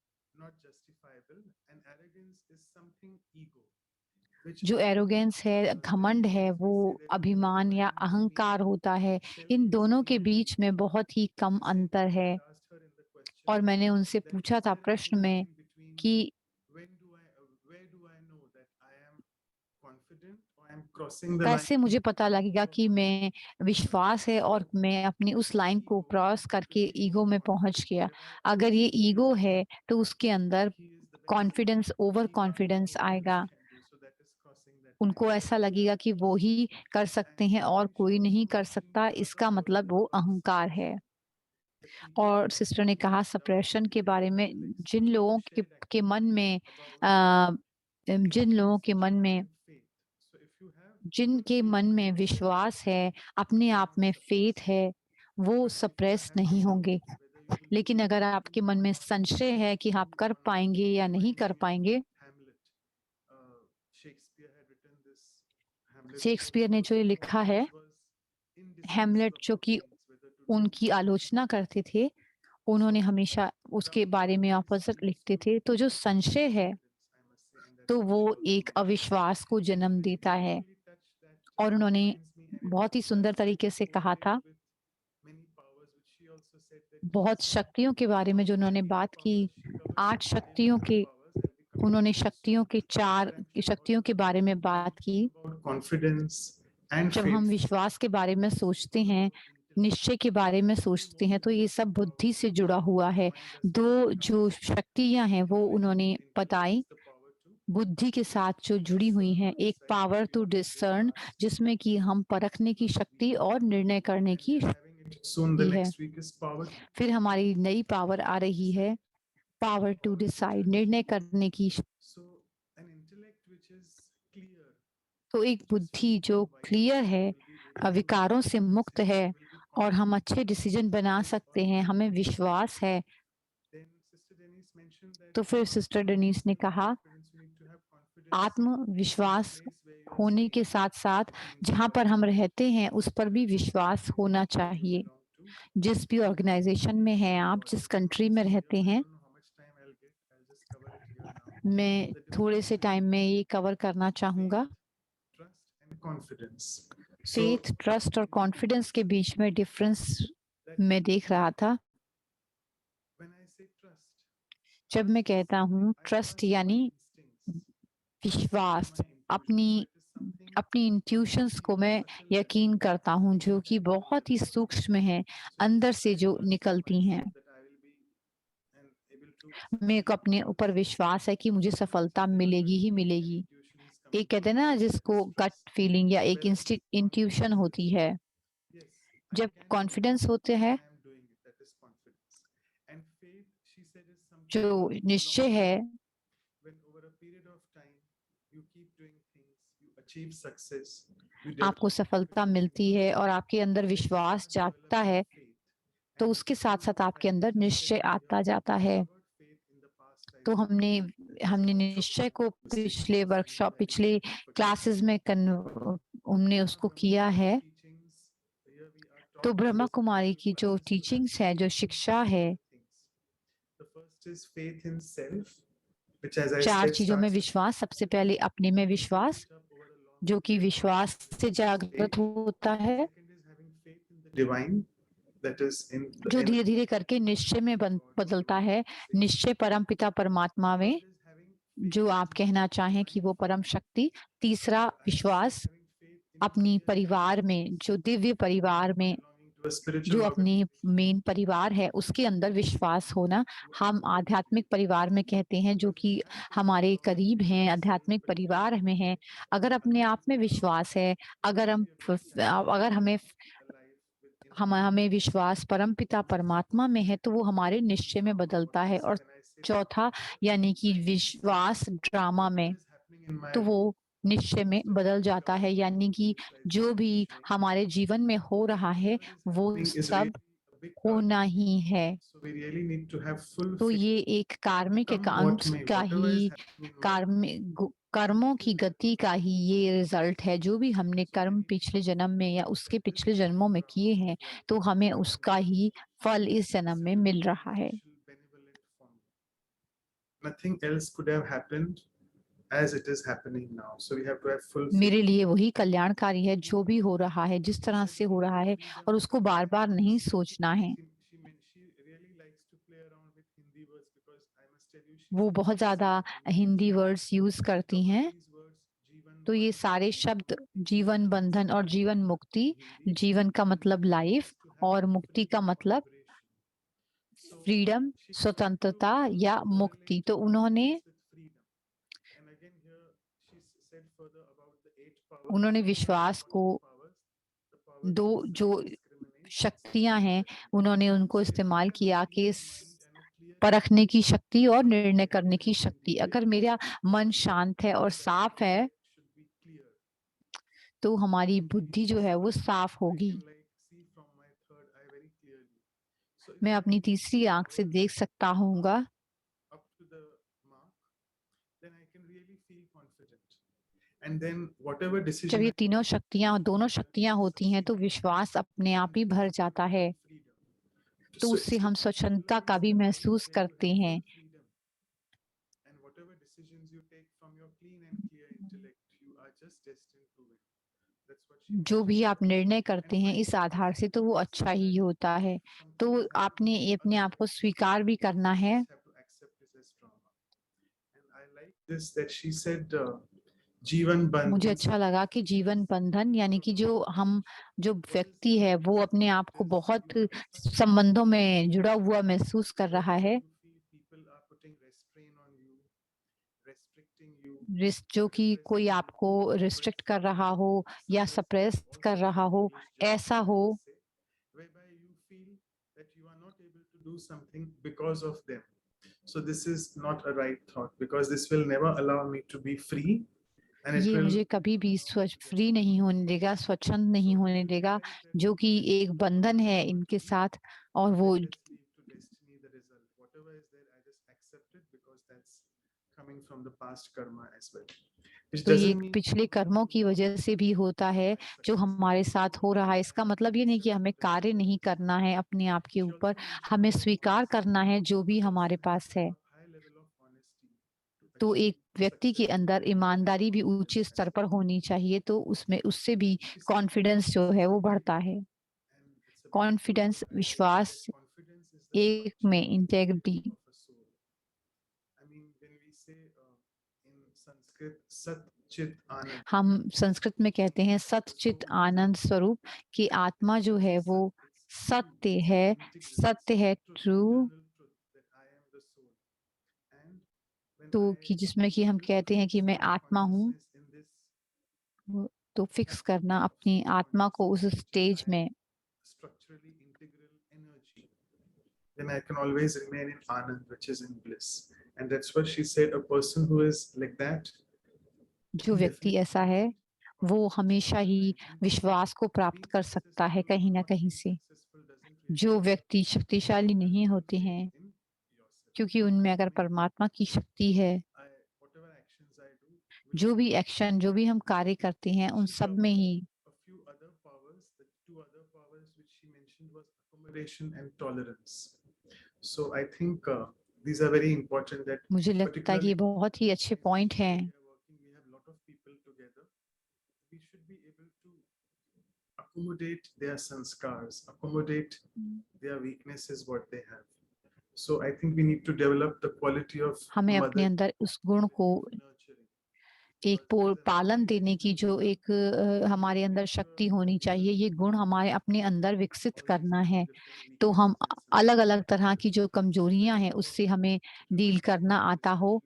जो एरोगेंस है, घमंड है, वो अभिमान या अहंकार होता है। इन दोनों के बीच में बहुत ही कम अंतर है। और मैंने उनसे पूछा था प्रश्न में कि कैसे मुझे पता लगेगा कि मैं विश्वास है और मैं अपनी उस लाइन को क्रॉस करके ईगो में पहुंच गया। अगर ये ईगो है तो उसके अंदर कॉन्फिडेंस, ओवर कॉन्फिडेंस आएगा। उनको ऐसा लगेगा कि वो ही कर सकते हैं और कोई नहीं कर सकता, इसका मतलब वो अहंकार है। और सिस्टर ने कहा सप्रेशन के बारे में, जिन लोगों के मन में जिन लोगों के मन में जिनके मन में विश्वास है, अपने आप में फेथ है, वो सप्रेस नहीं होंगे। लेकिन अगर आपके मन में संशय है कि आप कर पाएंगे या नहीं कर पाएंगे, शेक्सपियर ने जो ये लिखा है, हैमलेट, जो कि उनकी आलोचना करते थे, उन्होंने हमेशा उसके बारे में ऑपोजिट लिखते थे। तो जो संशय है, तो वो एक अविश्वास को जन्म देता है। और उन्होंने बहुत ही सुंदर तरीके से कहा था, बहुत शक्तियों के बारे में जो उन्होंने बात की, 8 शक्तियों के, उन्होंने शक्तियों के बारे में बात की। जब हम विश्वास के बारे में सोचते हैं, निश्चय के बारे में सोचते हैं, तो ये सब बुद्धि से जुड़ा हुआ है। 2 जो शक्तियां हैं वो उन्होंने बताई, बुद्धि के साथ जो जुड़ी हुई हैं। एक पावर टू डिसर्न, जिसमें कि हम परखने की शक्ति और निर्णय करने की शक्ति है। फिर हमारी नई पावर आ रही है, पावर टू डिसाइड, निर्णय करने की। तो एक बुद्धि जो क्लियर है, विकारों से मुक्त है, और हम अच्छे डिसीजन बना सकते हैं, हमें विश्वास है। तो फिर सिस्टर डेनीस ने कहा, आत्मविश्वास होने के साथ साथ जहाँ पर हम रहते हैं उस पर भी विश्वास होना चाहिए। जिस भी ऑर्गेनाइजेशन में हैं आप, जिस कंट्री में रहते हैं, मैं थोड़े से टाइम में ये कवर करना चाहूँगा। फेथ, ट्रस्ट और कॉन्फिडेंस के बीच में डिफरेंस मैं देख रहा था। जब मैं कहता हूँ ट्रस्ट यानी विश्वास, अपनी इंट्यूशंस को मैं यकीन करता हूँ, जो कि बहुत ही सूक्ष्म है, अंदर से जो निकलती हैं। मेरे को अपने ऊपर विश्वास है कि मुझे सफलता मिलेगी ही मिलेगी। एक कहते हैं ना, जिसको गट फीलिंग या एक इंट्यूशन होती है। जब कॉन्फिडेंस होते हैं, जो निश्चय है, आपको सफलता मिलती है और आपके अंदर विश्वास जागता है, तो उसके साथ साथ आपके अंदर निश्चय आता जाता है। तो हमने निश्चय को पिछले वर्कशॉप, पिछले क्लासेस में हमने उसको किया है। तो ब्रह्मा कुमारी की जो टीचिंग्स है, जो शिक्षा है, 4 चीजों में विश्वास। सबसे पहले अपने में विश्वास, जो कि विश्वास से जागृत होता है, जो धीरे धीरे करके निश्चय में बदलता है। निश्चय परमपिता परमात्मा में, जो आप कहना चाहें कि वो परम शक्ति। तीसरा विश्वास अपनी परिवार में, जो दिव्य परिवार में, जो अपने मेन परिवार है, उसके अंदर विश्वास होना। हम आध्यात्मिक परिवार में कहते हैं, जो कि हमारे करीब हैं, आध्यात्मिक परिवार में हैं। अगर अपने आप में विश्वास है, अगर हमें विश्वास परमपिता परमात्मा में है, तो वो हमारे निश्चय में बदलता है। और चौथा यानी कि विश्वास ड्रामा में, तो वो निश्चय में बदल जाता है, यानी कि जो भी हमारे जीवन में हो रहा है वो सब होना ही है। So we really need to have full तो faith, ये एक कार्मिक come what अकाउंट्स may, का whatever he is happening now, कर्मों की गति का ही ये रिजल्ट है। जो भी हमने कर्म पिछले जन्म में या उसके पिछले जन्मों में किए हैं, तो हमें उसका ही फल इस जन्म में मिल रहा है। benevolent form. Nothing else could have happened as it is happening now. So we have to have full faith. मेरे लिए वही कल्याणकारी है जो भी हो रहा है, जिस तरह से हो रहा है, और उसको बार बार नहीं सोचना है। She really likes to play around with Hindi words because I must tell you, वो बहुत ज्यादा हिंदी वर्ड्स यूज करती हैं। these words, जीवन तो ये सारे शब्द जीवन बंधन और जीवन मुक्ति, जीवन का मतलब लाइफ और मुक्ति का मतलब फ्रीडम, स्वतंत्रता या मुक्ति। तो उन्होंने विश्वास को दो जो शक्तियां हैं, उन्होंने उनको इस्तेमाल किया कि परखने की शक्ति और निर्णय करने की शक्ति। अगर मेरा मन शांत है और साफ है, तो हमारी बुद्धि जो है वो साफ होगी। मैं अपनी तीसरी आंख से देख सकता हूँगा। जब ये तीनों शक्तियां, दोनों शक्तियां होती हैं, तो विश्वास अपने आप ही भर जाता है। तो उससे हम स्वच्छंदता का भी महसूस करते हैं। जो भी आप निर्णय करते हैं इस आधार से, तो वो अच्छा ही होता है। तो आपने अपने आप को स्वीकार भी करना है। मुझे अच्छा लगा कि जीवन बंधन यानी कि जो व्यक्ति है वो अपने आप को बहुत संबंधों में जुड़ा हुआ महसूस कर रहा है। जो कि कोई आपको रिस्ट्रिक्ट कर रहा हो या सप्रेस कर रहा हो, ऐसा हो। So this is not a right thought because this will never allow me to be free. ये मुझे कभी भी फ्री नहीं होने देगा, स्वच्छंद नहीं होने देगा, जो कि एक बंधन है इनके साथ। और वो तो ये पिछले कर्मों की वजह से भी होता है जो हमारे साथ हो रहा है। इसका मतलब ये नहीं कि हमें कार्य नहीं करना है अपने आप के ऊपर, हमें स्वीकार करना है जो भी हमारे पास है। तो एक व्यक्ति के अंदर ईमानदारी भी ऊंचे स्तर पर होनी चाहिए, तो उससे भी कॉन्फिडेंस जो है वो बढ़ता है। कॉन्फिडेंस, विश्वास, एक में इंटेग्रिटी। हम संस्कृत में कहते हैं सत चित आनंद स्वरूप कि आत्मा जो है वो सत्य है, ट्रू। तो कि जिसमें कि हम कहते हैं कि मैं आत्मा हूँ, तो फिक्स करना अपनी आत्मा को उस स्टेज में, then I can always remain in Anand, which is in bliss. And that's what she said, a person who is like that, जो व्यक्ति ऐसा है वो हमेशा ही विश्वास को प्राप्त कर सकता है कहीं ना कहीं से। जो व्यक्ति शक्तिशाली नहीं होते हैं, क्योंकि उनमें अगर परमात्मा की शक्ति है, जो भी एक्शन, जो भी हम कार्य करते हैं, उन सब में ही So I think these are very important. That मुझे लगता है कि ये बहुत ही अच्छे पॉइंट हैं। We should be able to accommodate their sanskars, accommodate their weaknesses, what they have. So I think we need to develop the quality of हमें अपने अंदर उस गुण को एक पालन देने की जो एक हमारे अंदर शक्ति होनी चाहिए, ये गुण हमारे अपने अंदर विकसित करना है। तो हम अलग अलग तरह की जो कमजोरियां हैं उससे हमें डील करना आता हो।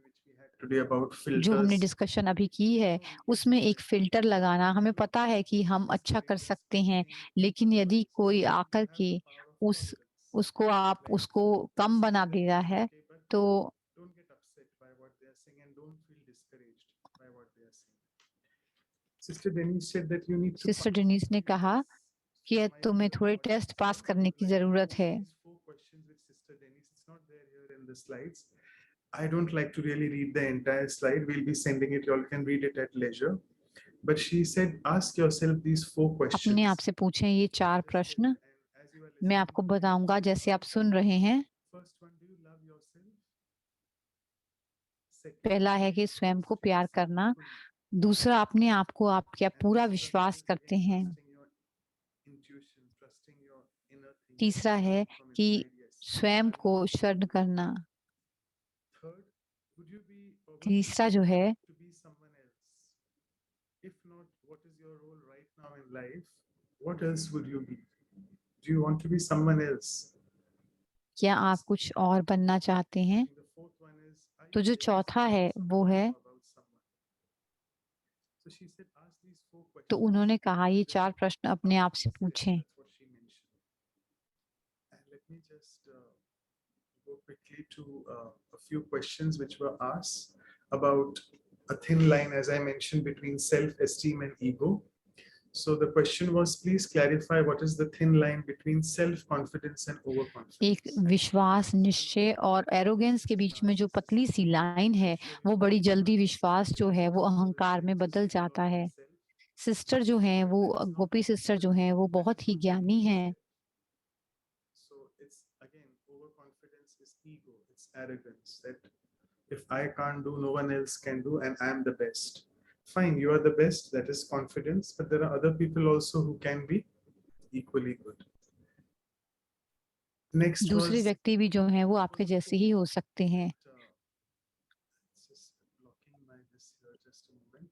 जो हमने डिस्कशन अभी की है उसमें एक फिल्टर लगाना, हमें पता है कि हम अच्छा कर सकते हैं, लेकिन यदि कोई आकर के उसको कम बना दे रहा है, तो Sister Denise said that you need to sister pass Denis ने कहा कि my तुम्हें video थोड़े call. टेस्ट पास What करने की like जरूरत है. these 4 questions with Sister Denise. It's not there here in the slides. I don't like to really read the entire slide. We'll be sending it. You all can read it at leisure. But she said, ask yourself these 4 questions. अपने आप से पूछें ये 4 प्रश्न. And as you are मैं listening, आपको बताऊंगा जैसे आप सुन रहे हैं. first one, do you love yourself? Second, पहला है कि स्वयं को प्यार करना. दूसरा, अपने आप को आप क्या पूरा विश्वास करते हैं. तीसरा है कि स्वयं को स्वर्ण करना. तीसरा जो है, if not, what is your role right now in life? What else would you be? Do you want to be someone else? क्या आप कुछ और बनना चाहते हैं. The fourth one is, are तो you जो realizing चौथा है वो है, about someone? So she said, ask these 4 questions. तो उन्होंने कहा ये 4 प्रश्न अपने आप से पूछें. That's what she mentioned. And let me just go quickly to a few questions which were asked about a thin line, as I mentioned, between self-esteem and ego. So the question was, please clarify what is the thin line between self-confidence and overconfidence. एक विश्वास, निश्चय और arrogance के बीच में जो पतली सी line है, वो बड़ी जल्दी विश्वास जो है वो अहंकार में बदल जाता है. सिस्टर जो हैं वो, गोपी सिस्टर जो हैं वो बहुत ही ज्ञानी हैं. So it's again, overconfidence is ego, it's arrogance that if I can't do, no one else can do, and I'm the best. Fine, you are the best, that is confidence, but there are other people also who can be equally good. Next दूसरे was, व्यक्ति भी जो हैं वो आपके जैसे ही हो सकते हैं. just blocking my this here just a moment.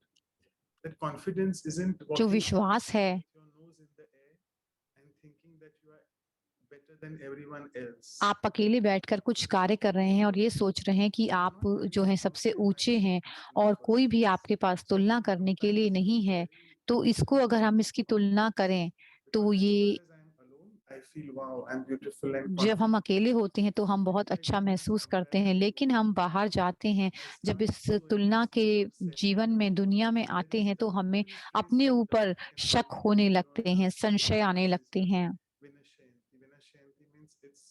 That confidence isn't जो walking विश्वास है, with your nose in the air and thinking that you are better than everyone else. आप अकेले बैठकर कुछ कार्य कर रहे हैं और ये सोच रहे हैं कि आप जो हैं सबसे ऊंचे हैं और कोई भी आपके पास तुलना करने के लिए नहीं है. तो इसको अगर हम इसकी तुलना करें तो ये, I feel wow, I'm beautiful and जब हम अकेले होते हैं तो हम बहुत अच्छा महसूस करते हैं, लेकिन हम बाहर जाते हैं, जब इस तुलना के जीवन में, दुनिया में आते हैं तो हमें अपने ऊपर शक होने लगते हैं, संशय आने लगते हैं. Vinashayanti. Vinashayanti means it's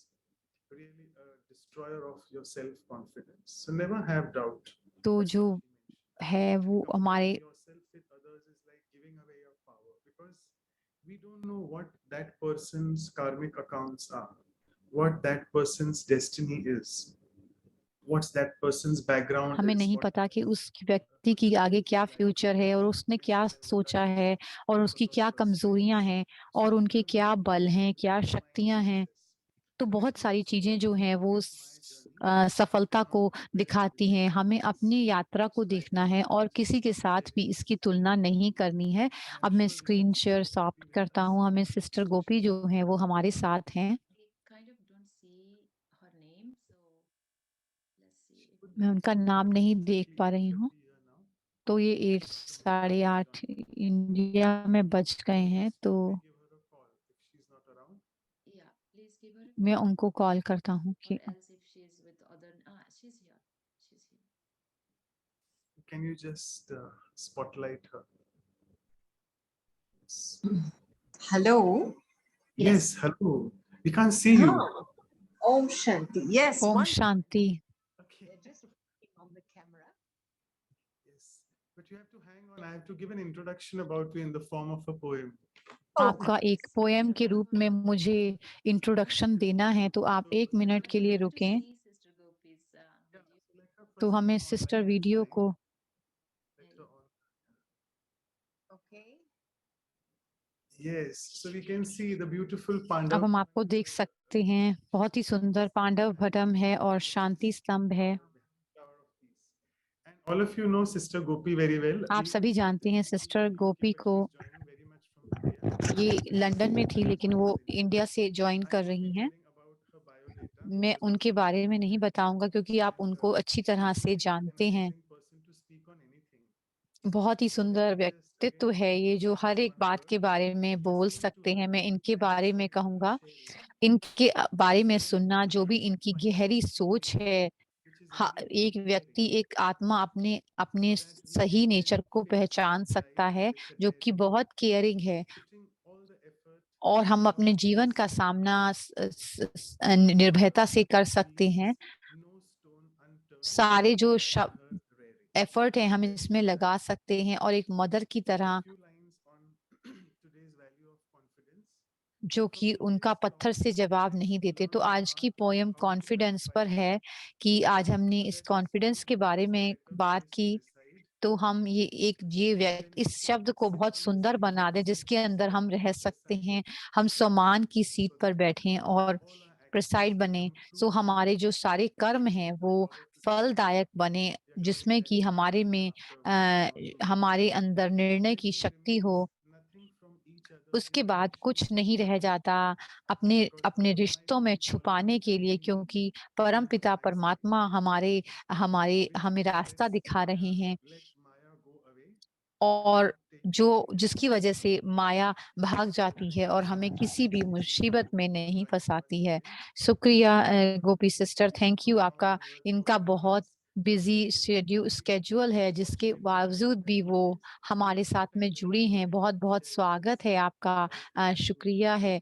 really a destroyer of your self-confidence. So never have doubt. तो That's जो what she mentioned. है वो हमारे, Comparing yourself with others is like giving away your power, because we don't know what that person's karmic accounts are, what that person's destiny is, what's that person's background हमें is, नहीं what पता कि उस व्यक्ति की आगे क्या future है और उसने क्या सोचा है और उसकी क्या कमजोरियां हैं और उनके क्या बल हैं, क्या शक्तियां हैं. तो बहुत सारी चीजें जो हैं वो सफलता को दिखाती हैं. हमें अपनी यात्रा को देखना है और किसी के साथ भी इसकी तुलना नहीं करनी है. अब मैं स्क्रीन शेयर स्टॉप करता हूँ. हमें सिस्टर गोपी जो हैं वो हमारे साथ हैं. We kind of don't see her name, so let's see. if मैं we उनका can- नाम नहीं देख पा रही हूँ. तो ये 8 साढ़े 8 इंडिया में बज गए हैं, तो Yeah, please give her a मैं call, उनको कॉल करता हूँ or कि else if she is with other, she's here. She's here. Can you just spotlight her? Yes. Hello. Yes, hello. We can't see you. Ah, Om Shanti. Yes. Om one- Shanti. Okay. They're just reflecting on the camera. Yes, but you have to hang on. I have to give an introduction about you in the form of a poem. आपका एक poem के रूप में मुझे introduction देना है, तो आप 1 मिनट के लिए To रुकें. see Sister Gopi's video. तो हमें सिस्टर वीडियो को, Okay. Yes, so we can see the beautiful अब Pandav. हम आपको देख सकते हैं. बहुत ही सुंदर पांडव भटम है और शांति स्तंभ है. And all of you know Sister Gopi very well. आप सभी जानते हैं सिस्टर गोपी को. ये लंदन में थी लेकिन वो इंडिया से ज्वाइन कर रही हैं. मैं उनके बारे में नहीं बताऊंगा क्योंकि आप उनको अच्छी तरह से जानते हैं. बहुत ही सुंदर व्यक्तित्व है ये, जो हर एक बात के बारे में बोल सकते हैं. मैं इनके बारे में कहूंगा, इनके बारे में सुनना, जो भी इनकी गहरी सोच है एक व्यक्ति, एक आत्मा अपने अपने सही नेचर को पहचान सकता है, जो कि बहुत केयरिंग है, और हम अपने जीवन का सामना निर्भयता से कर सकते हैं। सारे जो एफर्ट है हम इसमें लगा सकते हैं, और एक मदर की तरह जो कि उनका पत्थर से जवाब नहीं देते। तो आज की पोयम कॉन्फिडेंस पर है कि आज हमने इस कॉन्फिडेंस के बारे में बात की, तो हम इस शब्द को बहुत सुंदर बना दें जिसके अंदर हम रह सकते हैं। हम सम्मान की सीट पर बैठें और प्रिसाइड बने, सो हमारे जो सारे कर्म हैं वो फलदायक बने, जिसमें कि हमारे अंदर निर्णय की शक्ति हो। उसके बाद कुछ नहीं रह जाता अपने अपने रिश्तों में छुपाने के लिए, क्योंकि परमपिता परमात्मा हमारे हमारे हमें रास्ता दिखा रहे हैं, और जिसकी वजह से माया भाग जाती है और हमें किसी भी मुसीबत में नहीं फंसाती है। शुक्रिया गोपी सिस्टर, थैंक यू। आपका इनका बहुत बिजी स्केड्यूल है, जिसके बावजूद भी वो हमारे साथ में जुड़ी हैं। बहुत बहुत स्वागत है आपका, शुक्रिया है।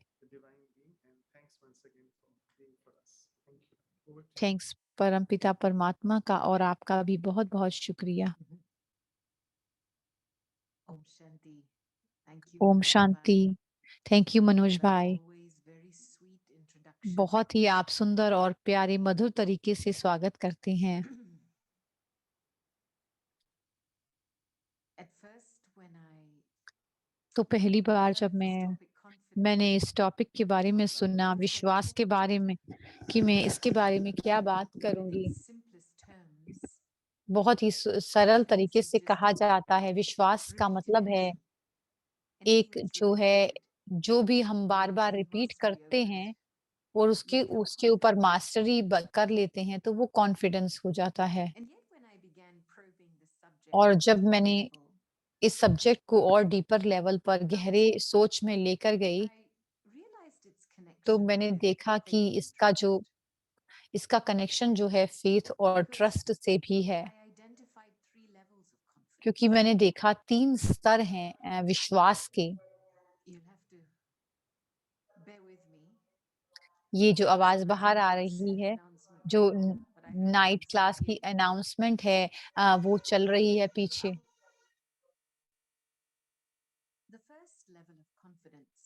थैंक्स परमपिता परमात्मा का, और आपका भी बहुत बहुत शुक्रिया। Om Shanti. Thank you, Om Manoj Shanti. bhai. Thank you Manoj As भाई। always, very sweet introduction. बहुत ही आप सुंदर और प्यारे मधुर तरीके से स्वागत करते हैं। At first, when I तो पहली बार heard जब this topic, मैंने confidence, इस टॉपिक के बारे में सुना, विश्वास के बारे में, कि मैं इसके बारे में क्या बात करूंगी, in simplest terms, बहुत ही सरल तरीके is से just कहा जाता है, विश्वास का मतलब है एक जो है, जो भी हम बार बार रिपीट करते हैं और उसके उसके ऊपर मास्टरी कर लेते हैं, तो वो कॉन्फिडेंस हो जाता है। and yet when I began probing the subject और at जब deeper मैंने level, इस सब्जेक्ट को और डीपर लेवल पर गहरे सोच में लेकर गई, I realized its तो connection मैंने with देखा कि faith and trust. इसका कनेक्शन जो है फेथ और Because ट्रस्ट से भी है, I identified 3 levels of confidence. क्योंकि मैंने देखा 3 स्तर हैं विश्वास के। You'll have to bear with me. ये जो आवाज There's बाहर a आ nice रही है, announcement जो going on, but I hope night I'm class still की able. अनाउंसमेंट है, वो चल रही है पीछे। The first level of confidence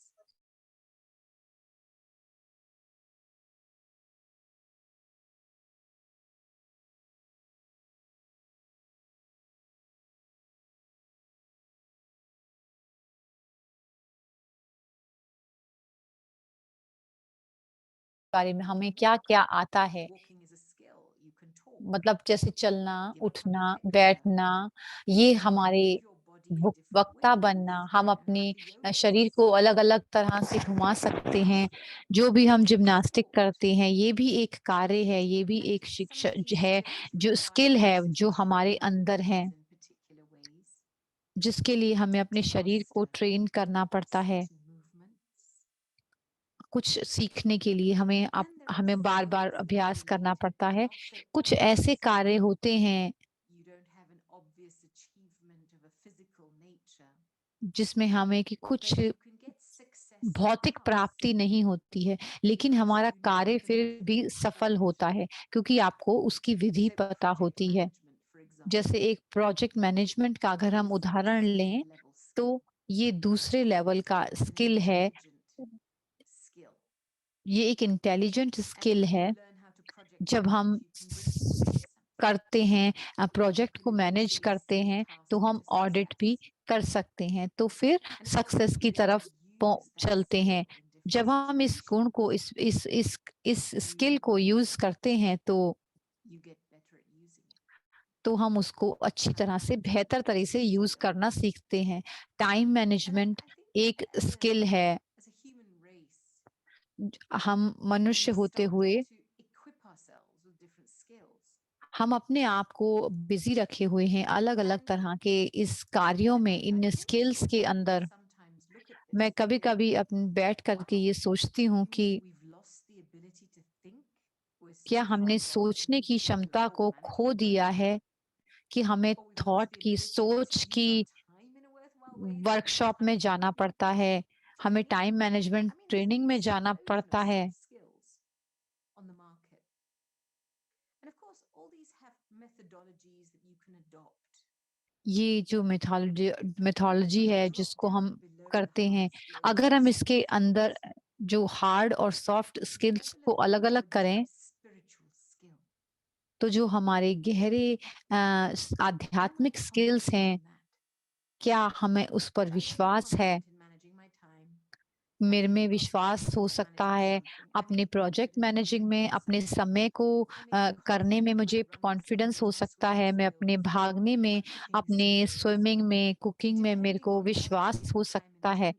बारे में हमें क्या-क्या आता है, walking is a skill. You can talk, मतलब जैसे चलना, give उठना, context, बैठना, ये हमारे move your body in different वक्ता ways. बनना, हम You अपने have the yoga शरीर को poses. अलग-अलग तरह से घुमा सकते हैं। जो भी हम जिम्नास्टिक करते हैं, ये भी एक कार्य है, ये भी एक And some शिक्षा of these है, skills जो require स्किल है, us to जो हमारे train our अंदर है, bodies in particular ways, जिसके लिए हमें अपने to शरीर को master ट्रेन करना पड़ता है। certain movements. कुछ सीखने के लिए Then there are हमें बार-बार skills that are अभ्यास करना innate, पड़ता है। not so कुछ ऐसे obvious. कार्य होते हैं You don't have an obvious achievement of a physical nature, जिसमें हमें कि कुछ but you can get success भौतिक because प्राप्ति नहीं होती है, लेकिन हमारा you know कार्य the फिर method भी of सफल performance. होता है, क्योंकि आपको उसकी विधि So पता project होती है। management, for example, जैसे एक प्रोजेक्ट मैनेजमेंट का अगर हम is a उदाहरण लें, second level skill. तो ये दूसरे लेवल का It's an स्किल है। intelligent skill. ये एक intelligent And skill when you है। learn how to project जब हम manage, you can risk losing something. करते हैं, You प्रोजेक्ट को can मैनेज easily करते see हैं, how तो हम such a ऑडिट भी success. कर सकते हैं, तो फिर And how सक्सेस की you तरफ use that चलते हैं। skill in different जब हम इस गुण situations, को इस स्किल को यूज करते हैं, तो you get better at using it. हम उसको अच्छी तरह से बेहतर तरह से यूज करना सीखते हैं। Time And management I think एक स्किल है। as a human race, हम मनुष्य we've होते started हुए to equip ourselves with different skills. हम अपने आप को बिजी रखे हुए हैं अलग-अलग And तरह के इस कार्यों में, I in tend skills to के अंदर। sometimes look at मैं this and कभी-कभी think, बैठ करके ये सोचती हूँ कि we've lost the ability to think क्या हमने सोचने की क्षमता को खो दिया है कि हमें थॉट की सोच की वर्कशॉप में जाना पड़ता है, हमें टाइम मैनेजमेंट ट्रेनिंग में जाना पड़ता है? On the market. And of course, all these have methodologies that you can adopt. ये जो मेथोडोलॉजी है जिसको हम करते हैं, अगर हम इसके अंदर जो हार्ड और सॉफ्ट स्किल्स को अलग-अलग करें, Spiritual skill. तो जो हमारे गहरे आध्यात्मिक स्किल्स हैं, क्या हमें उस पर विश्वास है? In managing my time. मेरे में विश्वास हो सकता है अपने प्रोजेक्ट मैनेजिंग में, अपने समय को करने में मुझे कॉन्फिडेंस हो सकता है, मैं अपने भागने में, अपने स्विमिंग में, कुकिंग में मेरे को विश्वास हो सकता है।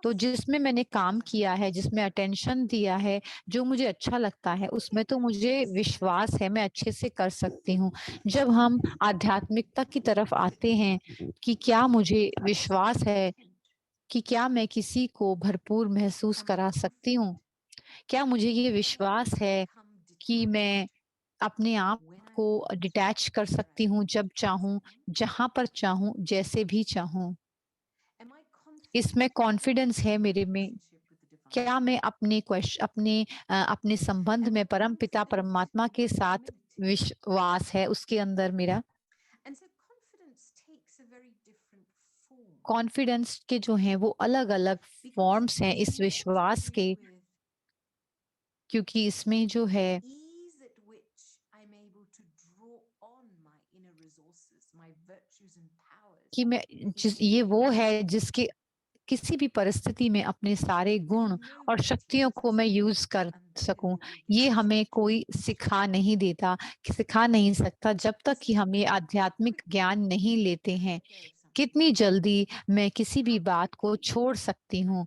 तो जिसमें मैंने काम किया है, जिसमें अटेंशन दिया है, जो मुझे अच्छा लगता है, उसमें तो मुझे विश्वास है, मैं अच्छे से कर सकती हूँ। जब हम आध्यात्मिकता की तरफ आते हैं कि क्या मुझे विश्वास है कि क्या मैं किसी को भरपूर महसूस करा सकती हूँ? क्या मुझे ये विश्वास है कि मैं अपने आप को डिटैच कर सकती हूँ जब चाहूँ, जहाँ पर चाहूँ, जैसे भी चाहूँ? इसमें कॉन्फिडेंस है मेरे में। क्या मैं अपने संबंध में परमपिता परमात्मा के साथ विश्वास है उसके अंदर मेरा? And so confidence takes a very different form. Confidence के जो हैं वो अलग-अलग फॉर्म्स हैं इस विश्वास के, क्योंकि इसमें जो है Ease at which I'm able to draw on my inner resources, my virtues and powers. कि मैं ये वो है जिसके किसी भी परिस्थिति में अपने सारे गुण और शक्तियों को मैं यूज कर सकूं। ये हमें कोई सिखा नहीं देता, सिखा नहीं सकता जब तक कि हम ये आध्यात्मिक ज्ञान नहीं लेते हैं। कितनी जल्दी मैं किसी भी बात को छोड़ सकती हूँ,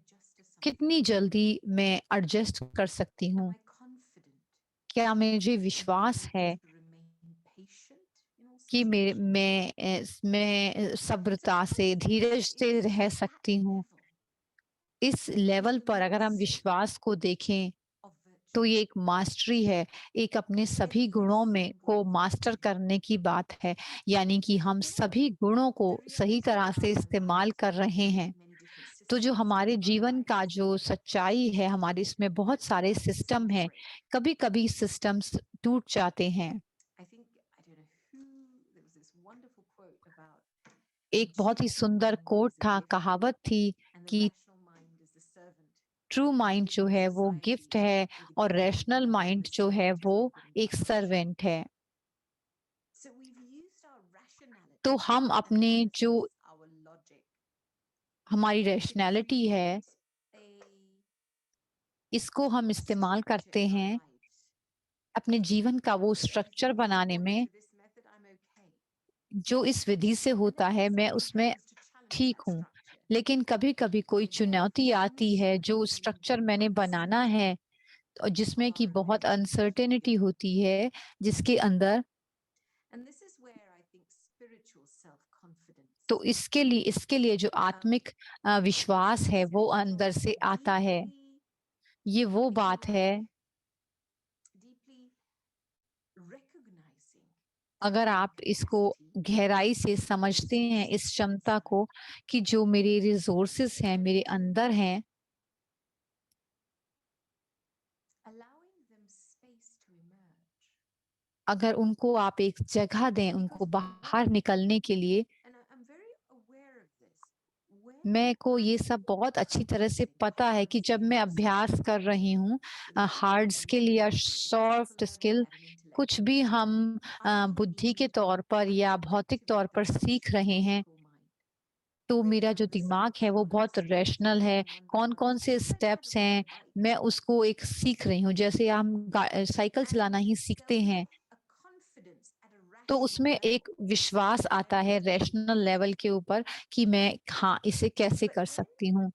कितनी जल्दी मैं एडजस्ट कर सकती हूँ। क्या मुझे विश्वास है कि मैं सब्रता से, धीरज से रह सकती हूँ। इस लेवल पर अगर हम विश्वास को देखें, तो ये एक मास्टरी है, एक अपने सभी गुणों में को मास्टर करने की बात है, यानी कि हम सभी गुणों को सही तरह से इस्तेमाल कर रहे हैं। तो जो हमारे जीवन का जो सच्चाई है, हमारे इसमें बहुत सारे सिस्टम हैं, कभी-कभी सिस्टम्स टूट जाते हैं। I think, I don't know who, there was this wonderful quote about एक बहुत ही सुंदर कोट था, कहावत थी and the कि rational mind is the servant. True mind जो है वो गिफ्ट है और रैशनल माइंड जो है वो एक सर्वेंट है। So we've used our rationality तो हम and अपने in a जो sense our logic हमारी to रैशनैलिटी है, create a इसको हम इस्तेमाल structure करते in our हैं lives. अपने जीवन का वो So if स्ट्रक्चर you बनाने respond में। to this method, I'm okay. जो इस विधि से And होता then है, when मैं something उसमें comes to challenge ठीक that हूँ। structure, लेकिन कभी-कभी कोई then चुनौती we आती है, start जो feeling स्ट्रक्चर the मैंने बनाना है और जिसमें कि our बहुत identity. अनसर्टेनिटी होती है, जिसके अंदर And this is where I think spiritual self-confidence तो इसके लिए जो आत्मिक विश्वास है वो अंदर से आता है। ये वो बात है, deeply recognizing अगर आप इसको गहराई से समझते हैं इस क्षमता को कि जो मेरे रिसोर्सेस हैं, मेरे अंदर हैं, allowing them space to emerge. अगर उनको आप एक जगह दें, उनको बाहर निकलने के लिए। And I'm very aware of this. When मैं को I ये सब बहुत अच्छी तरह से पता है कि जब मैं अभ्यास कर रही हूँ हार्ड स्किल या सॉफ्ट स्किल, कुछ भी हम बुद्धि के तौर पर या भौतिक तौर पर सीख रहे हैं, तो मेरा जो दिमाग है वो बहुत रैशनल है। कौन-कौन से स्टेप्स हैं, मैं उसको एक सीख रही हूँ। जैसे हम साइकिल चलाना ही सीखते हैं, a confidence at a तो rational उसमें level. एक विश्वास आता है रैशनल लेवल के ऊपर कि मैं हाँ, इसे कैसे कर सकती हूँ।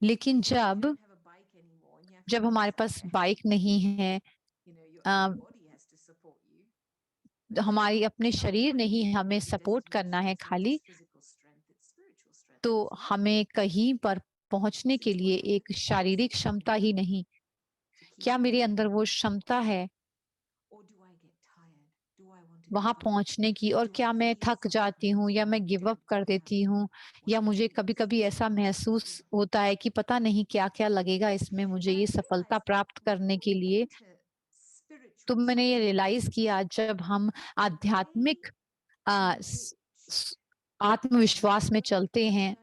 लेकिन You don't have a bike anymore and you have to जब हमारे पास decide, बाइक नहीं है, you know, your a, own body has to support you. हमारी अपने It's not शरीर trying to नहीं get to हमें the सपोर्ट करना है destination, it's not खाली, just physical strength, it's spiritual strength तो as well. हमें कहीं पर पहुंचने So के it's लिए one of the एक शारीरिक capacities क्षमता we ही need नहीं, to keep क्या मेरे building. अंदर वो क्षमता है वहां पहुंचने की, और क्या मैं थक जाती हूँ या मैं गिव अप कर देती हूँ, या मुझे कभी-कभी ऐसा महसूस होता है कि पता नहीं क्या-क्या लगेगा इसमें मुझे ये सफलता प्राप्त करने के लिए। तो मैंने ये रियलाइज किया जब हम आध्यात्मिक आत्मविश्वास में चलते हैं,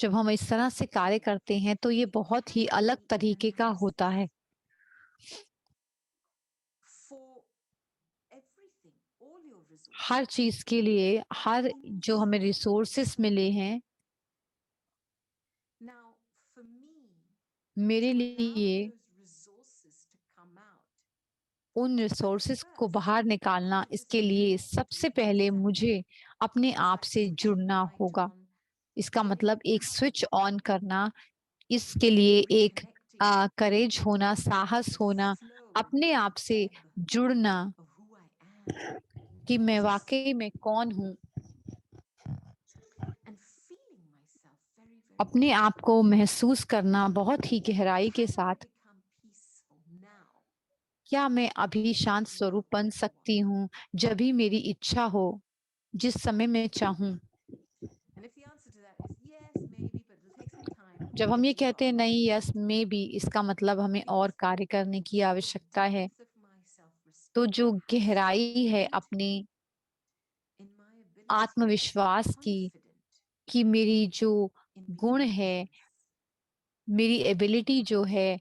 जब हम इस तरह से कार्य करते हैं तो ये बहुत ही अलग तरीके का होता है। हर चीज के लिए, हर जो हमें रिसोर्सेस मिले हैं, मेरे लिए उन रिसोर्सेस को बाहर निकालना, इसके लिए सबसे पहले मुझे अपने आप से जुड़ना होगा। इसका मतलब एक स्विच ऑन करना, इसके लिए एक करेज होना, साहस होना, अपने आप से जुड़ना कि मैं वाकई में कौन हूँ। अपने आप को महसूस करना बहुत ही गहराई के साथ, क्या मैं अभी शांत स्वरूप बन सकती हूँ जब भी मेरी इच्छा हो, जिस समय मैं चाहूँ। जब हम ये कहते हैं नहीं, यस मे बी, इसका मतलब हमें और कार्य करने की आवश्यकता है। तो जो गहराई है अपने आत्मविश्वास की, कि मेरी जो गुण है, मेरी एबिलिटी जो है,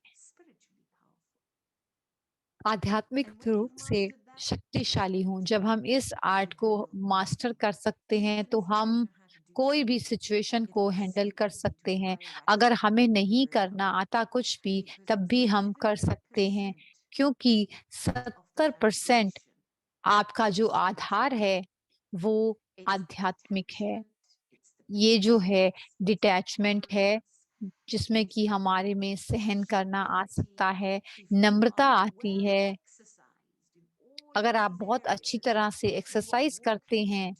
आध्यात्मिक रूप से शक्तिशाली हूँ। जब हम इस आर्ट को मास्टर कर सकते हैं तो हम कोई भी सिचुएशन को हैंडल कर सकते हैं। अगर हमें नहीं करना आता कुछ भी, तब भी हम कर सकते हैं, क्योंकि 70% आपका जो आधार है वो आध्यात्मिक है। ये जो है डिटैचमेंट है, जिसमें कि हमारे में सहन करना आ सकता है, नम्रता आती है। अगर आप बहुत अच्छी तरह से एक्सरसाइज करते हैं,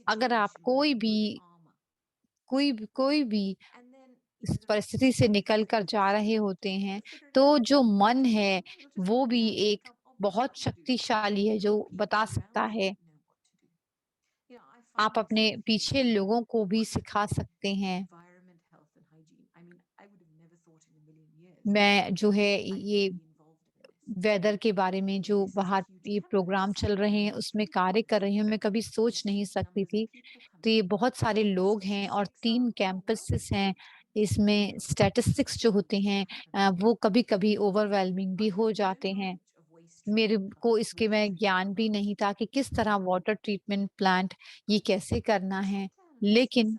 अगर आप कोई भी इस परिस्थिति से निकल कर जा रहे होते हैं, तो जो मन है वो भी एक बहुत शक्तिशाली है, जो बता सकता है। आप अपने पीछे लोगों को भी सिखा सकते हैं। मैं जो है ये वेदर के बारे में, जो बाहर ये प्रोग्राम चल रहे हैं उसमें कार्य कर रही हूँ, मैं कभी सोच नहीं सकती थी। तो ये बहुत सारे लोग हैं और 3 कैंपसेस हैं। इसमें स्टैटिस्टिक्स जो होते हैं वो कभी-कभी ओवरवेलमिंग भी हो जाते हैं। मेरे को इसके में ज्ञान भी नहीं था कि किस तरह वाटर ट्रीटमेंट प्लांट ये कैसे करना है। लेकिन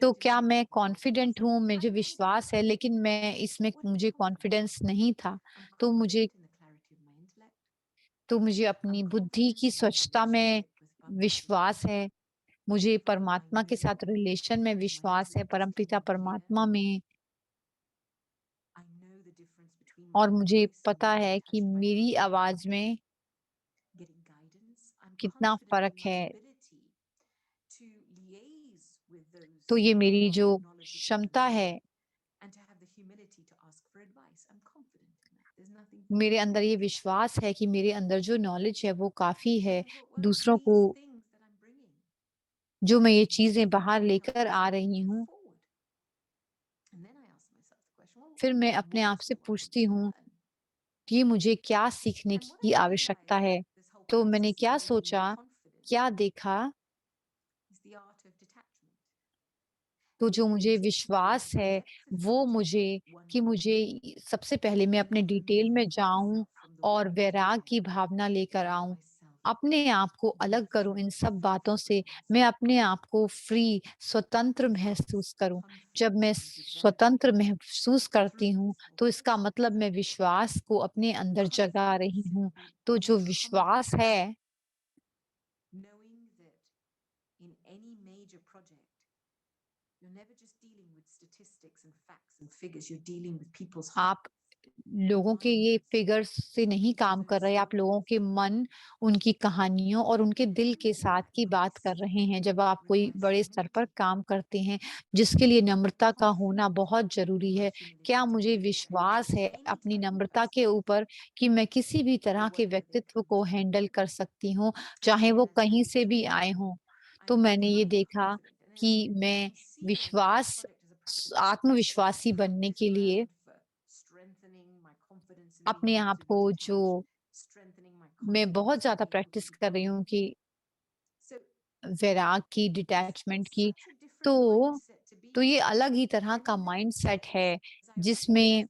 तो क्या मैं कॉन्फिडेंट हूँ? मुझे विश्वास है, लेकिन मैं इसमें मुझे कॉन्फिडेंस नहीं था। तो मुझे अपनी बुद्धि की स्वच्छता में विश्वास है। मुझे परमात्मा के साथ रिलेशन में विश्वास है, परमपिता परमात्मा में। और मुझे पता है कि मेरी आवाज में कितना फ़र्क है। तो ये मेरी जो क्षमता है, मेरे अंदर ये विश्वास है कि मेरे अंदर जो नॉलेज है वो काफ़ी है। दूसरों को जो मैं ये चीज़ें बाहर लेकर आ रही हूँ, फिर मैं अपने आप से पूछती हूँ कि मुझे क्या सीखने की आवश्यकता है? तो मैंने क्या सोचा, क्या देखा, तो जो मुझे विश्वास है वो मुझे कि मुझे सबसे पहले मैं अपने डिटेल में जाऊँ और वैराग की भावना लेकर आऊँ। अपने आप को अलग करूँ इन सब बातों से। मैं अपने आप को फ्री, स्वतंत्र महसूस करूँ। जब मैं स्वतंत्र महसूस करती हूँ, तो इसका मतलब मैं विश्वास को अपने अंदर जगा रही हूँ। तो जो विश्वास है, आप लोगों के ये फिगर्स से नहीं काम कर रहे, आप लोगों के मन, उनकी कहानियों और उनके दिल के साथ की बात कर रहे हैं। जब आप कोई बड़े स्तर पर काम करते हैं, जिसके लिए नम्रता का होना बहुत ज़रूरी है। क्या मुझे विश्वास है अपनी नम्रता के ऊपर कि मैं किसी भी तरह के व्यक्तित्व को हैंडल कर सकती हूँ, चाहे वो कहीं से भी आए हों? तो मैंने ये देखा कि मैं विश्वास आत्मविश्वासी बनने के लिए अपने आप को जो मैं बहुत ज़्यादा प्रैक्टिस कर रही हूँ कि वैराग की, डिटैचमेंट की, तो ये अलग ही तरह का माइंडसेट है, जिसमें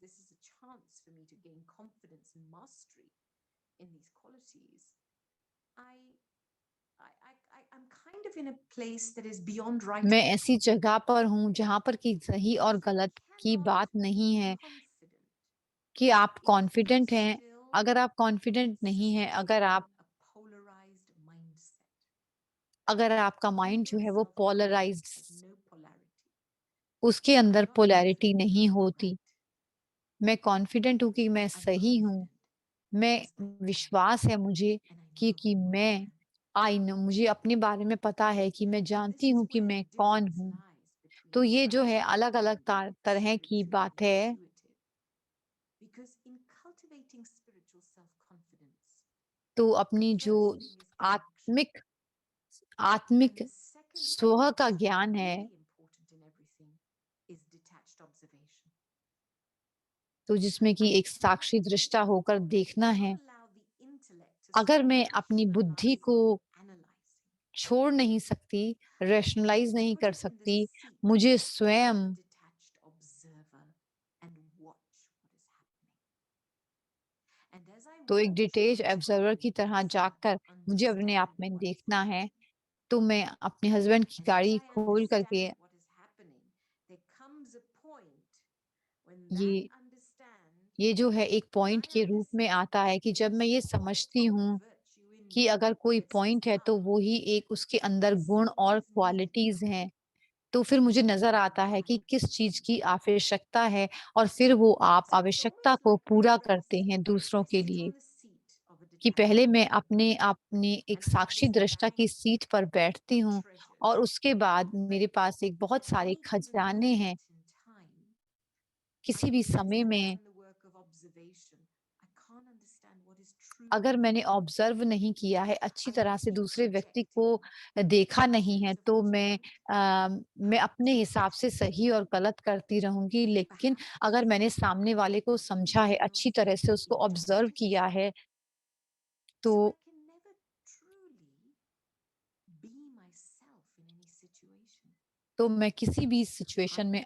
I'm kind of in a place that is beyond right मैं and ऐसी जगह पर हूँ, जहाँ पर कि सही और गलत की बात नहीं है कि आप कॉन्फिडेंट हैं। अगर आप कॉन्फिडेंट नहीं हैं, अगर आपका माइंड जो है वो पोलराइज़्ड, उसके अंदर पोलैरिटी नहीं होती। मैं कॉन्फिडेंट हूँ कि मैं सही हूँ। मैं विश्वास है मुझे कि मैं आई नो, मुझे अपने बारे में पता है कि मैं जानती हूँ कि मैं कौन हूँ। तो ये जो है अलग-अलग तरह की बात है। because in cultivating spiritual self-confidence, तो अपनी जो आत्मिक आत्मिक स्व का ज्ञान है, important in everything is detached observation. तो जिसमें कि एक साक्षी दृष्टा होकर देखना है। अगर मैं अपनी बुद्धि को छोड़ नहीं सकती, रैशनलाइज़ नहीं कर सकती, मुझे स्वयं तो एक डिटेच ऑब्जर्वर की तरह जाकर मुझे अपने आप में देखना है। तो मैं अपने हस्बैंड की गाड़ी खोल करके ये ये जो है एक पॉइंट के रूप में आता है कि जब मैं ये समझती हूँ कि अगर कोई पॉइंट है तो वो ही एक उसके अंदर गुण और क्वालिटीज़ हैं, तो फिर मुझे नज़र आता है कि किस चीज़ की आवश्यकता है और फिर वो आप आवश्यकता को पूरा करते हैं दूसरों के लिए। कि पहले मैं अपने अपने एक साक्षी दृष्टा की सीट पर बैठती हूँ और उसके बाद मेरे पास एक बहुत सारे खजाने हैं। किसी भी समय में अगर मैंने ऑब्ज़र्व नहीं किया है, अच्छी तरह से दूसरे व्यक्ति को देखा नहीं है, तो मैं अपने हिसाब से सही और गलत करती रहूँगी। लेकिन अगर मैंने सामने वाले को समझा है, अच्छी तरह से उसको ऑब्ज़र्व किया है, तो मैं किसी भी सिचुएशन में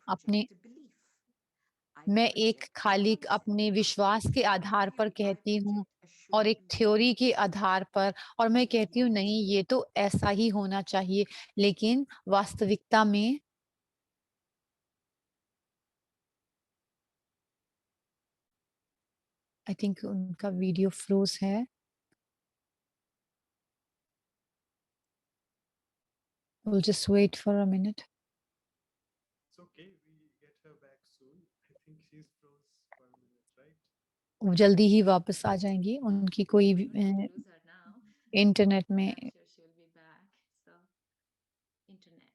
मैं एक खाली अपने विश्वास के आधार पर कहती हूँ और एक थ्योरी के आधार पर, और मैं कहती हूँ नहीं, ये तो ऐसा ही होना चाहिए, लेकिन वास्तविकता में आई थिंक उनका वीडियो फ्रोज़ है। We'll just wait for a minute. It's okay. We get her back soon. I think she's froze for a minute, right? वो जल्दी ही वापस आ जाएँगी, उनकी कोई Videos are now. इंटरनेट में I'm sure she'll be back. So, internet.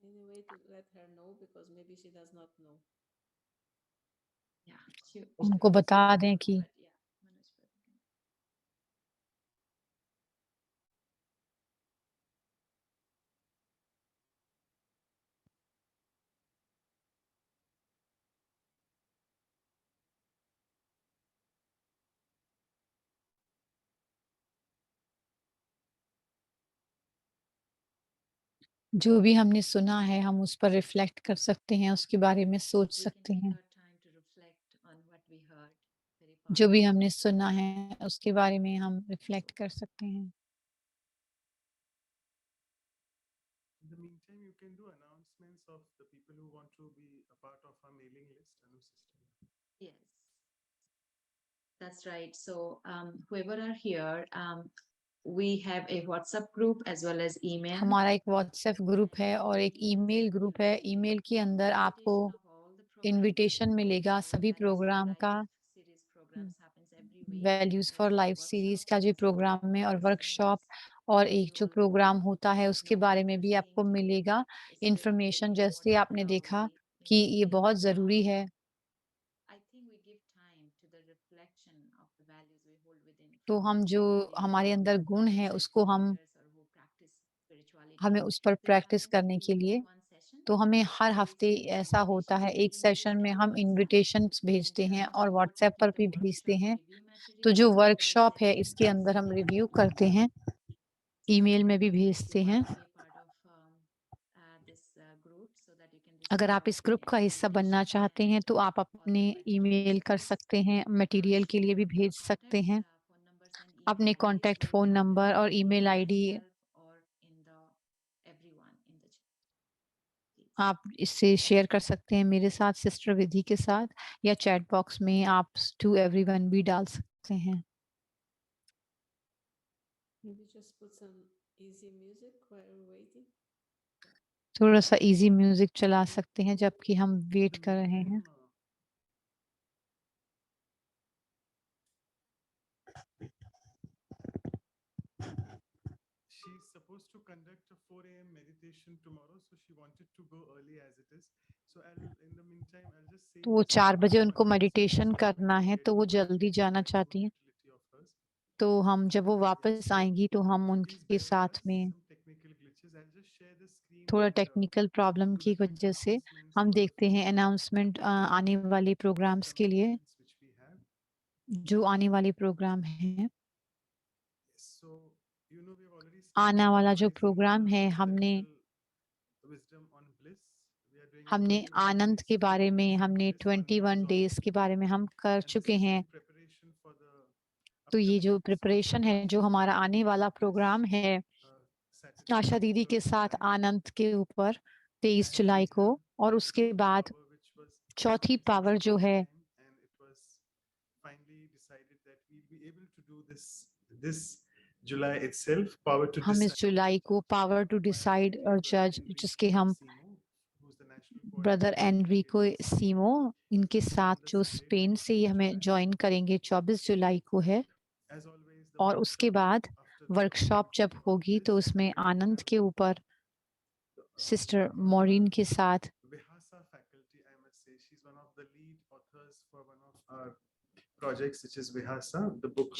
Any way to let her know because maybe she does not know. Yeah, she उनको बता दें कि but yeah, Manoj Pradhan can. जो भी हमने सुना है, हम उस पर रिफ्लेक्ट कर सकते हैं, उसके बारे में सोच We can सकते take हैं। our time to reflect on what we heard. Very जो भी powerful. हमने सुना है, उसके बारे में हम रिफ्लेक्ट कर सकते हैं। In the meantime, you can do announcements of the people who want to be a part of our mailing list, Anu sister. Yes, that's right. So, whoever are here, we have a WhatsApp group as well as email. हमारा एक WhatsApp group है और एक email group है। Email के अंदर आपको invitation मिलेगा सभी प्रोग्राम का, वैल्यूज फॉर लाइफ सीरीज का जो प्रोग्राम में, और वर्कशॉप और एक जो प्रोग्राम होता है उसके बारे में भी आपको मिलेगा इंफॉर्मेशन। जैसे आपने देखा कि ये बहुत ज़रूरी है। तो हम जो हमारे अंदर गुण है उसको हमें उस पर प्रैक्टिस करने के लिए, तो हमें हर हफ्ते ऐसा होता है, एक सेशन में हम इनविटेशंस भेजते हैं और व्हाट्सएप पर भी भेजते हैं। तो जो वर्कशॉप है इसके अंदर हम रिव्यू करते हैं, ईमेल में भी भेजते हैं। अगर आप इस ग्रुप का हिस्सा बनना चाहते हैं तो आप अपने ईमेल कर सकते हैं, मटेरियल के लिए भी भेज सकते हैं, अपने कॉन्टैक्ट फ़ोन नंबर और ईमेल आईडी आप इससे शेयर कर सकते हैं मेरे साथ, सिस्टर विधि के साथ, या चैट बॉक्स में आप टू एवरीवन भी डाल सकते हैं। Maybe just put some easy music while we're waiting. थोड़ा सा इजी म्यूजिक चला सकते हैं जबकि हम वेट कर रहे हैं। She's supposed to conduct a 4 a.m. meditation tomorrow, so she wanted to go early as it is. So in the meantime, I'll just say. तो वो 4 बजे उनको मेडिटेशन करना है, तो वो जल्दी जाना चाहती हैं। तो हम जब वो वापस आएंगी तो हम उनके साथ में थोड़ा टेक्निकल प्रॉब्लम की वजह से हम देखते हैं अनाउंसमेंट आने वाले प्रोग्राम्स के लिए, जो आने वाले प्रोग्राम हैं। आने वाला जो प्रोग्राम है हमने आनंद के बारे में, हमने 21 डेज के बारे में हम कर चुके हैं। तो ये जो प्रिपरेशन है, जो हमारा आने वाला प्रोग्राम है आशा दीदी के साथ आनंद के ऊपर 23 जुलाई को, और उसके बाद चौथी पावर जो है हम इस जुलाई को पावर टू डिसाइड और जज, जिसके हम ब्रदर एनरिको सीमो इनके साथ जो स्पेन से ही हमें ज्वाइन करेंगे 24 जुलाई को है। और उसके बाद वर्कशॉप जब होगी तो उसमें आनंद के ऊपर सिस्टर मॉरिन के साथ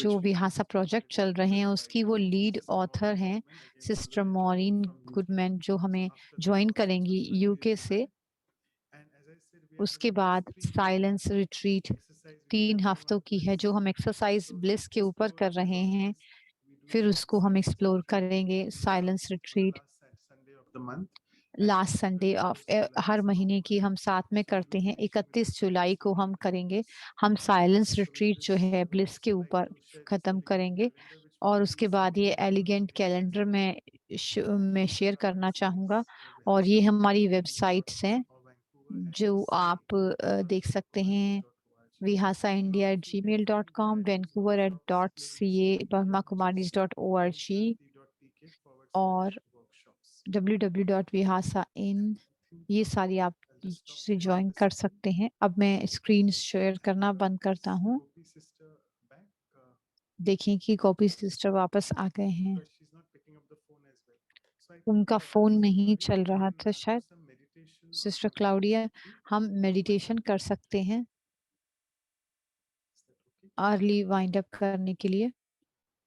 जो विहासा प्रोजेक्ट चल रहे हैं उसकी वो लीड ऑथर हैं सिस्टर मॉरिन गुडमैन, जो हमें ज्वाइन करेंगी यूके से। उसके बाद साइलेंस रिट्रीट 3 हफ्तों की है जो हम एक्सरसाइज ब्लिस के ऊपर कर रहे हैं, फिर उसको हम एक्सप्लोर करेंगे। Silence retreat last Sunday of her महीने की हम साथ में करते हैं। 31 जुलाई को हम करेंगे, हम साइलेंस रिट्रीट जो है ब्लिस के ऊपर ख़त्म करेंगे। और उसके बाद ये एलिगेंट कैलेंडर में शेयर करना चाहूँगा, और ये हमारी वेबसाइट्स हैं जो आप देख सकते हैं। vihasa.india@gmail.com, vancouver@.ca, brahmakumaris.org और www.vihasa.in, ये सारी आप से ज्वाइन कर सकते हैं। अब मैं स्क्रीन शेयर करना बंद करता हूँ। देखें कि गोपी सिस्टर वापस आ गए हैं। उनका फोन नहीं चल रहा था शायद। सिस्टर क्लाउडिया, हम मेडिटेशन कर सकते हैं अर्ली वाइंड अप करने के लिए।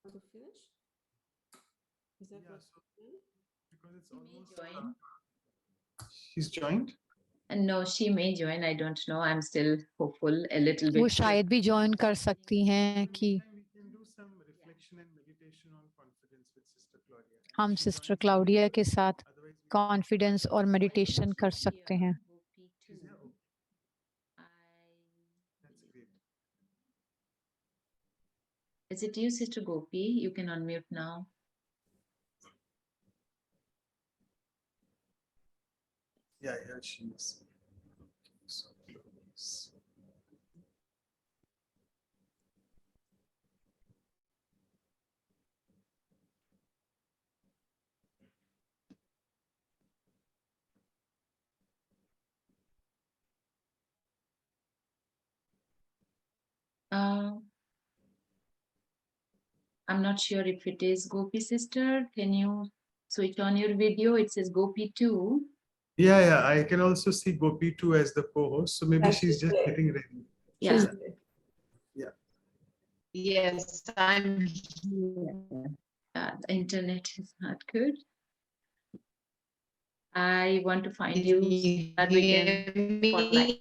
To finish? Is that what? Join. She's joined. No, she may join. I don't know. I'm still hopeful a little वो bit. शायद भी ज्वाइन कर सकती हैं कि हम सिस्टर क्लाउडिया के साथ कॉन्फिडेंस और मेडिटेशन कर सकते हैं। Is it you, Sister Gopi? You can unmute now. Yeah, she is. So close. Uh, I'm not sure if it is Gopi sister. Can you switch on your video? It says Gopi 2. Yeah, I can also see Gopi too as the co-host. So maybe Yes, she's she's just there. getting ready. Yeah. Yeah. Yes, I'm here. The internet is not good. I want to find you so that we can spotlight.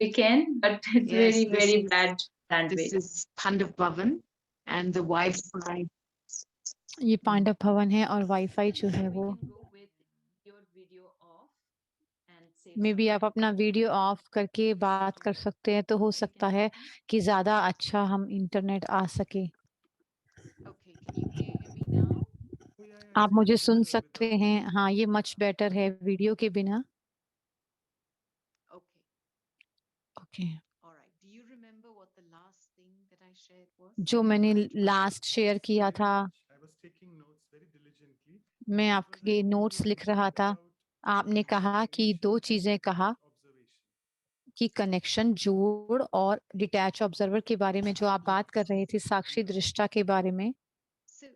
We can, but it's Yes, very bad bandwidth. this is Pandav Bhavan and the Wi-Fi. ये पांडव भवन है और wifi जो है We वो can go with your video off and save may some be आप time. अपना video off करके बात कर सकते हैं, तो हो सकता है कि ज़्यादा अच्छा हम इंटरनेट आ सके। Okay, can you hear me now? आप मुझे सुन सकते हैं? हाँ, ये मच बेटर है वीडियो के बिना। Okay. Okay. All right. Do you remember what the last thing that I shared was? जो मैंने लास्ट शेयर किया था, I was taking notes very diligently. मैं It was आपके when you नोट्स लिख रहा mentioned था। about आपने कहा कि connection 2 and चीज़ें कहा observation. कि कनेक्शन, जोड़ और डिटैच ऑब्जर्वर के बारे में जो आप बात कर रहे थे, साक्षी दृष्टा के बारे में। So,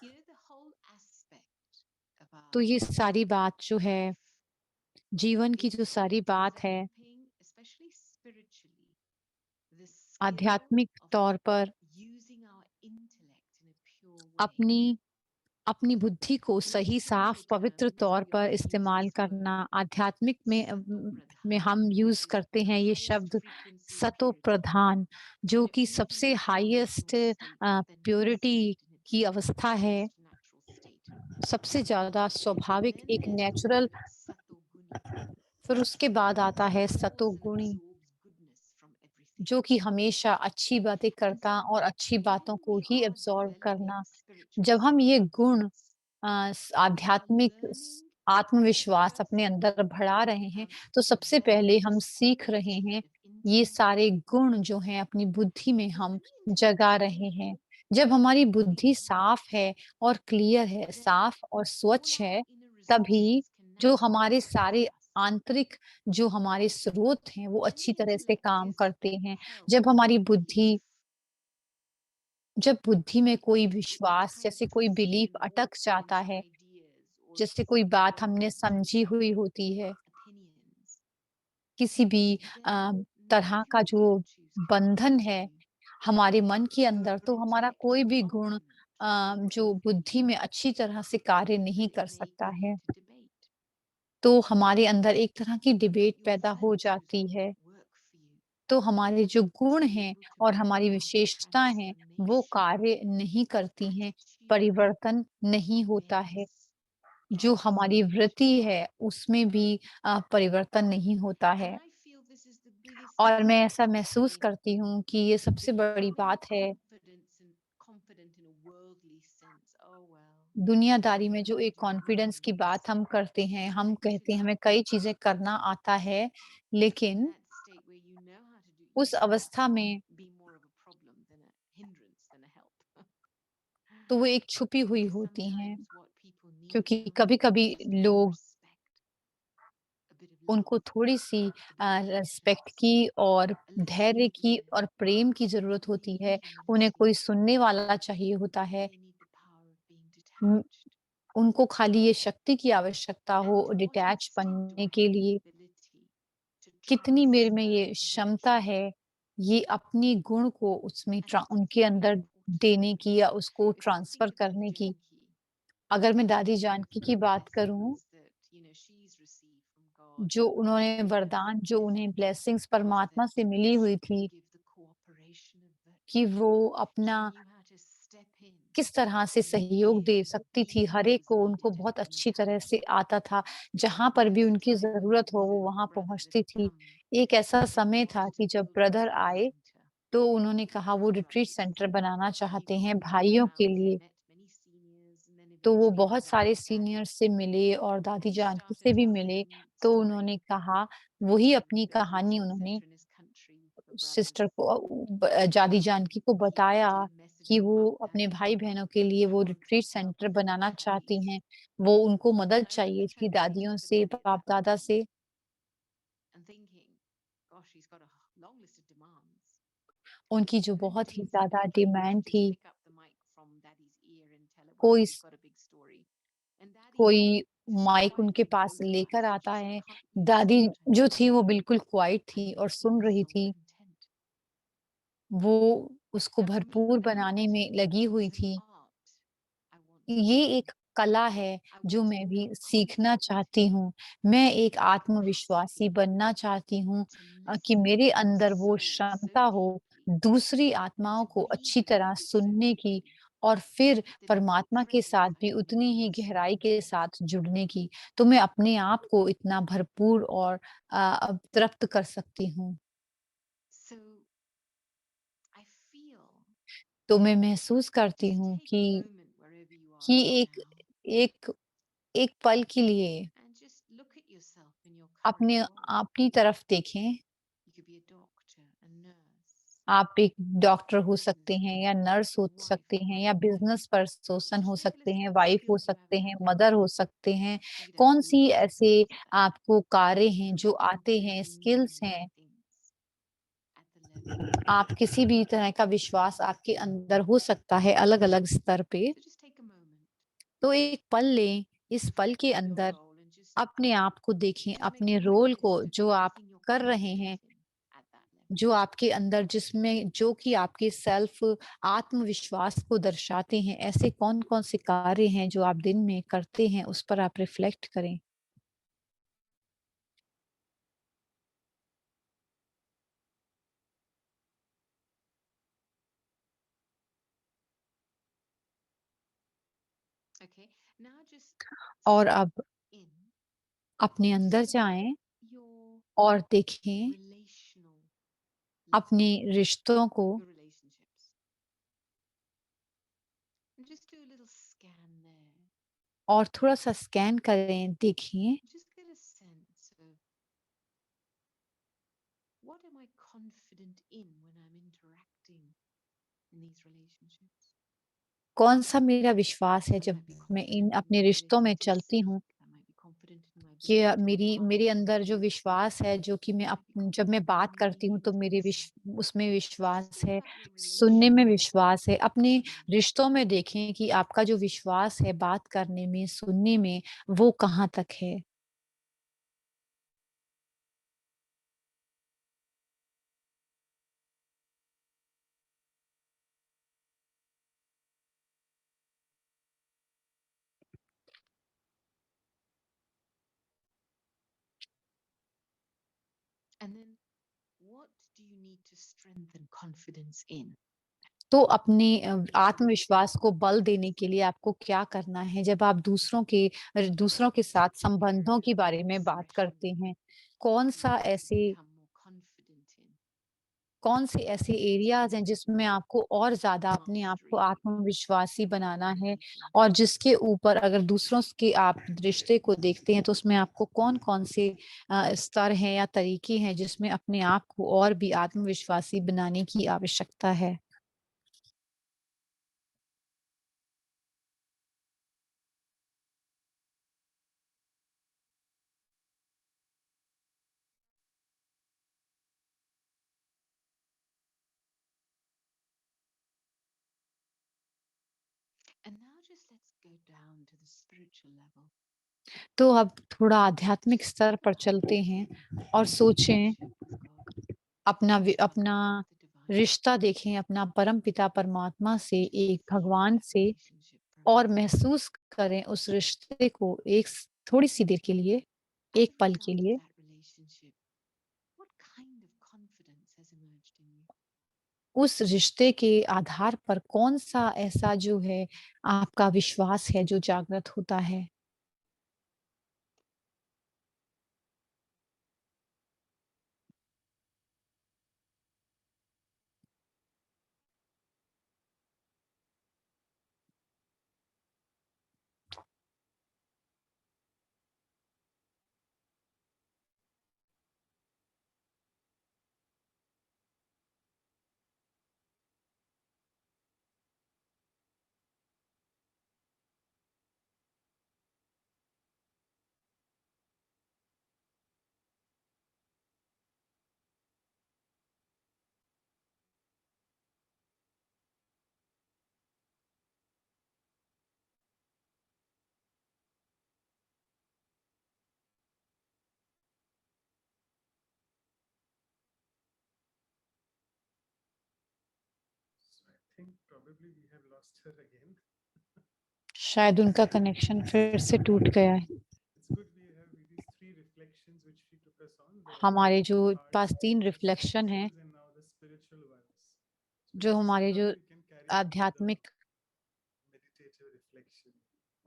you know, the whole aspect about तो ये सारी बात जो है, जीवन की is जो सारी बात है, developing, especially spiritually, the skill आध्यात्मिक of तौर पर using our intellect in a pure way. अपनी बुद्धि को In सही, साफ, spiritual पवित्र terms, तौर we पर often use इस्तेमाल this करना। word आध्यात्मिक में Satopradhan, हम which यूज़ is करते the हैं ये highest शब्द frequency सतो purity. प्रधान, जो And if कि anything सबसे is the highest original state, then purity this is it in its की अवस्था है, highest natural state. सबसे ज़्यादा And स्वाभाविक then एक there's the natural, word Satoguni, फिर उसके बाद आता है which pulls and सतोगुणी, absorbs goodness from everything. जो कि हमेशा अच्छी बातें And करता so और अच्छी बातों when को we ही are एब्ज़ॉर्ब करना। developing spiritual जब हम ये गुण skills, we are आध्यात्मिक learning आत्मविश्वास अपने first अंदर बढ़ा रहे हैं, तो the सबसे पहले हम various सीख रहे qualities हैं of ये intellect. सारे गुण जो हैं अपनी बुद्धि में So हम when the intellect जगा is रहे clear, हैं। जब हमारी बुद्धि clear, साफ है और क्लियर है, then साफ और all स्वच्छ our है, inner तभी resources can जो naturally हमारे work सारे for us. आंतरिक जो हमारे स्रोत हैं, वो When अच्छी the तरह से intellect काम is करते हैं। held जब in हमारी belief, जब बुद्धि में कोई when it's विश्वास, kind of जैसे कोई बिलीफ presumed अटक जाता into है, ideas or जैसे कोई बात or हमने समझी हुई होती है, opinions, किसी भी then none तरह of का your जो virtues can बंधन है possibly हमारे मन के go अंदर, over तो into हमारा the कोई inner भी गुण argument जो बुद्धि में अच्छी तरह से कार्य नहीं and कर it may सकता go है। into debate. तो हमारे अंदर एक तरह की डिबेट Your पैदा हो virtues जाती will है। not work for you तो हमारे जो गुण to be हैं able to और bring हमारी about विशेषता हैं, वो transformation, कार्य नहीं करती हैं, attitude, परिवर्तन नहीं होता है। awareness, जो हमारी transformation. वृत्ति है, उसमें भी परिवर्तन नहीं होता है। And I feel this is the biggest और मैं ऐसा difference महसूस between करती हूँ कि ये सबसे बड़ी becoming बात है, confident in a worldly sense. Oh well, दुनियादारी I में जो can एक do all कॉन्फिडेंस की this. बात हम करते हैं, हम कहते हैं Actually, हमें कई चीज़ें करना आता है, in लेकिन that state where you know how to do, उस you अवस्था can में be more of a problem than a hindrance than a help. तो वो एक छुपी हुई Because होती हैं, sometimes what people need क्योंकि now कभी-कभी is just a bit of लोग respect, a bit of उनको love, थोड़ी-सी a bit of respect patience, की और a little धैर्य की ear, और प्रेम की ज़रूरत and होती maybe है। even a उन्हें listening कोई ear. सुनने वाला चाहिए होता है। They need the power of being um, detached. उनको खाली ये शक्ति की आवश्यकता हो And to what detach extent do बनने I के have the लिए, ability to कितनी मेरे में transfer ये these क्षमता virtues? है, ये अपने गुण को उसमें And it's a उनके very अंदर important देने thing. की या उसको If we transfer think of करने Daदी की। Janki अगर मैं and दादी all of जानकी the की बात करूँ, blessings that she's received from God जो उन्होंने through her वरदान, जो उन्हें baptism, ब्लेसिंग्स was परमात्मा that से मिली हुई she could थी give the cooperation of कि virtue. वो She अपना knew how to step in किस तरह से and सहयोग give दे and सकती थी, be हर what एक was को उनको needed to बहुत bring अच्छी तरह about से आता था। जहाँ there पर भी was a उनकी time when her ज़रूरत हो, वो mother and वहाँ brothers पहुँचती had थी। come एक ऐसा and समय था wanted to कि जब build a ब्रदर retreat आए, center तो उन्होंने कहा वो for retreat brothers. Centre banana So she चाहते हैं visited the भाइयों के house लिए। and met many seniors and then तो वो eventually बहुत सारे invited Dadi. सीनियर से मिले और And दादी he जानकी started से भी telling मिले, the neat तो story उन्होंने कहा of वही building अपनी a कहानी retreat उन्होंने center in his country for brothers. Sister को दादी जानकी को He बताया wanted a message कि वो about that. अपने भाई-बहनों के लिए He वो wanted retreat help centre from banana the चाहती daddies. हैं। वो उनको मदद And I चाहिए looked थी at the दादियों से, infidel at that बाप-दादा point से। and thinking, उनकी जो बहुत ही ज़्यादा डिमांड थी, pick up the mic from Daddy's ear and tell her, कोई well, you've got a big story. And Daddy कोई is माइक quiet उनके and पास boisterous. लेकर She आता said, है। can't you दादी just let her जो थी talk? वो बिल्कुल क्वाइट थी And और he सुन was रही so थी। content. वो उसको Now, for me, भरपूर बनाने में लगी हुई it's an थी। art I want to ये learn. एक कला है I जो want to मैं भी become सीखना confident चाहती हूँ। मैं एक in the आत्मविश्वासी capacity बनना चाहती हूँ to कि listen मेरे to अंदर वो souls so क्षमता हो deeply दूसरी and आत्माओं to को breathe अच्छी with तरह them so सुनने की deeply और फिर that in परमात्मा their के presence साथ I भी can उतनी ही almost गहराई feel के it. साथ जुड़ने की। तो मैं अपने आप को इतना भरपूर और तृप्त कर सकती हूँ। So I feel, तो मैं महसूस करती just हूँ take a moment wherever you are कि right एक now एक एक पल के लिए and just look at yourself in your current अपने role. अपनी तरफ देखें। You could be a doctor, a nurse, आप एक डॉक्टर हो सकते हैं या businesswoman, नर्स हो wife, सकते हैं या mother. बिज़नेस पर्सन हो Just take a सकते list हैं, of the वाइफ हो skills you have सकते हैं, naturally. मदर हो सकते हैं। You could have कौन-सी learned ऐसे skills that आपको कार्य हैं make जो you आते confident हैं, in स्किल्स doing हैं। things at the level you आप want. किसी भी तरह का विश्वास आपके अंदर हो सकता है अलग-अलग स्तर पे। So just take a moment, तो एक पल लें, इस पल के look at your अंदर role and अपने आप को देखें, just make अपने a quick रोल को list of जो आप everything you're कर रहे confident हैं, in at that level. जो आपके अंदर जिसमें जो कि आपके सेल्फ आत्मविश्वास को दर्शाते हैं, ऐसे कौन-कौन से कार्य हैं जो आप दिन में करते हैं, उस पर आप रिफ्लेक्ट करें। Okay, now just और take अब in अपने अंदर जाएँ your और देखें relational अपने life, रिश्तों को your relationships. And just do a little scan there. और थोड़ा-सा स्कैन करें, देखें Just get a sense of what am I confident in when I'm interacting in these relationships. कौन-सा मेरा विश्वास है I जब might be मैं confident इन in अपने my रिश्तों में ability to चलती speak. हूँ। I might be confident in my कि ability to मेरे advise. अंदर जो विश्वास है जो कि मैं I might be जब मैं confident बात in my करती हूँ तो ability to मेरे listen. उसमें Just विश्वास think है, about your सुनने में relational विश्वास है। अपने life. रिश्तों में देखें कि आपका जो विश्वास है बात करने में, सुनने में, वो कहाँ तक है। And then what do you need to strengthen confidence in? तो अपने आत्मविश्वास को बल देने के लिए आपको क्या करना है? जब आप दूसरों के साथ संबंधों के बारे में बात करते हैं, कौन-सा You ऐसे become more confident in कौन से ऐसे एरियाज़ हैं जिसमें आपको और ज़्यादा अपने आप को mastery आत्मविश्वासी बनाना है communication. और जिसके ऊपर अगर दूसरों के आप रिश्ते को देखते हैं तो उसमें आपको कौन-कौन से स्तर हैं या तरीके हैं जिसमें अपने आप को और भी आत्मविश्वासी बनाने की आवश्यकता है? And now just let's go down to the spiritual level. तो अब थोड़ा आध्यात्मिक स्तर पर चलते हैं और सोचें Relationship with God, अपना with the divine. रिश्ता देखें अपना परमपिता परमात्मा से, Just एक feel भगवान that से relationship for a और moment. महसूस करें उस रिश्ते को थोड़ी-सी देर के लिए, As एक a पल के result of लिए। that relationship, what kind of confidence has emerged in you? उस रिश्ते के आधार पर कौन-सा ऐसा जो है आपका विश्वास है जो जागृत होता है? think probably we have lost her again. शायद उनका कनेक्शन फिर से टूट गया है। It's good we have these three reflections which we took us on. The हमारे जो arts, पास 3 the रिफ्लेक्शन हैं, sensuals, and now the spiritual ones. So जो हमारे जो probably we can carry on with the आध्यात्मिक, meditative reflection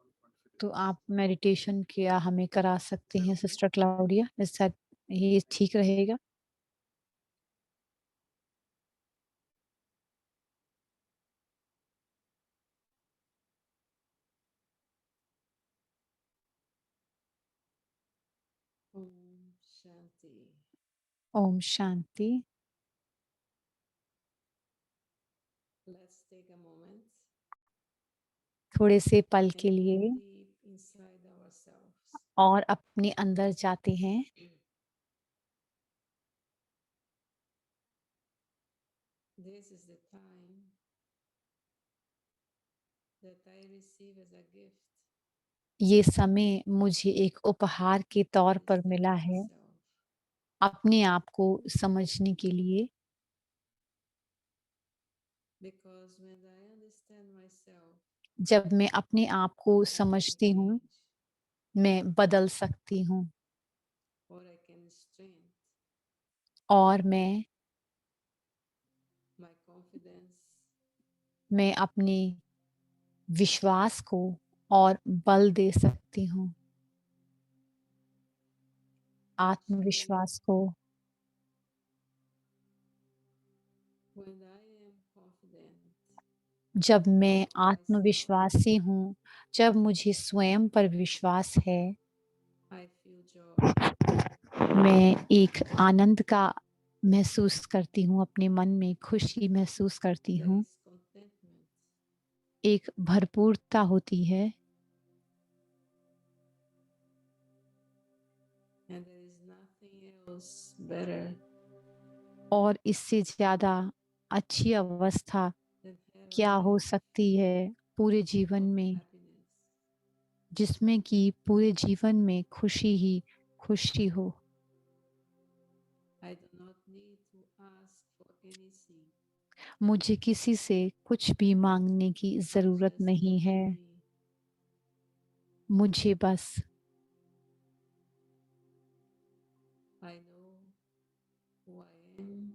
on confidence. तो आप meditation किया हमें करा सकती हैं सिस्टर क्लाउडिया, इस साथ ये ठीक रहेगा? Om Shanti. Om Shanti. Let's take a moment थोड़े से पल and के go लिए deep inside ourselves. और अपने अंदर जाते हैं। This is the time that I receive as a gift ये समय मुझे एक उपहार के तौर पर मिला है myself. अपने आप को समझने के लिए, Because when I understand myself, जब मैं अपने आप को I can समझती हूँ, change मैं बदल सकती हूँ or I can strengthen और मैं my confidence अपने विश्वास को और बल दे सकती हूँ, actually आत्मविश्वास को। when I am confident जब मैं about myself, आत्मविश्वासी हूँ, जब मुझे स्वयं पर विश्वास है, I feel joy. मैं एक आनंद का महसूस करती हूँ, अपने मन में खुशी महसूस करती There हूँ, is contentment. एक भरपूरता होती है And there is nothing else better और इससे ज्यादा अच्छी अवस्था than have क्या a हो life सकती है पूरे जीवन of में, happiness. जिसमें कि पूरे जीवन में खुशी ही खुशी हो। I do not need to ask for anything. मुझे किसी से कुछ भी मांगने की I जरूरत just नहीं need है, to be. मुझे बस I know who I am.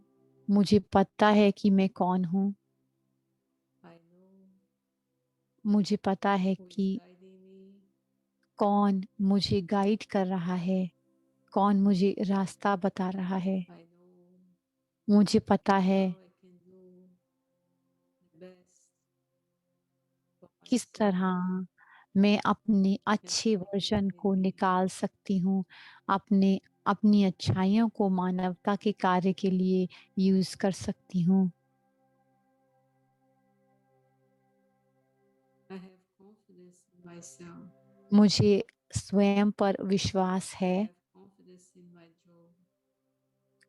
मुझे पता है कि मैं कौन हूँ, I know मुझे पता है who is कि guiding me. कौन मुझे गाइड कर रहा है, कौन मुझे रास्ता बता रहा है। I know मुझे पता है how I can do the best for किस myself तरह मैं अपने and अच्छे for वर्जन को humanity. निकाल सकती हूँ, अपनी अच्छाइयों को मानवता के कार्य के लिए यूज कर सकती हूँ। I have confidence in myself. मुझे स्वयं पर विश्वास I है, have confidence in my job,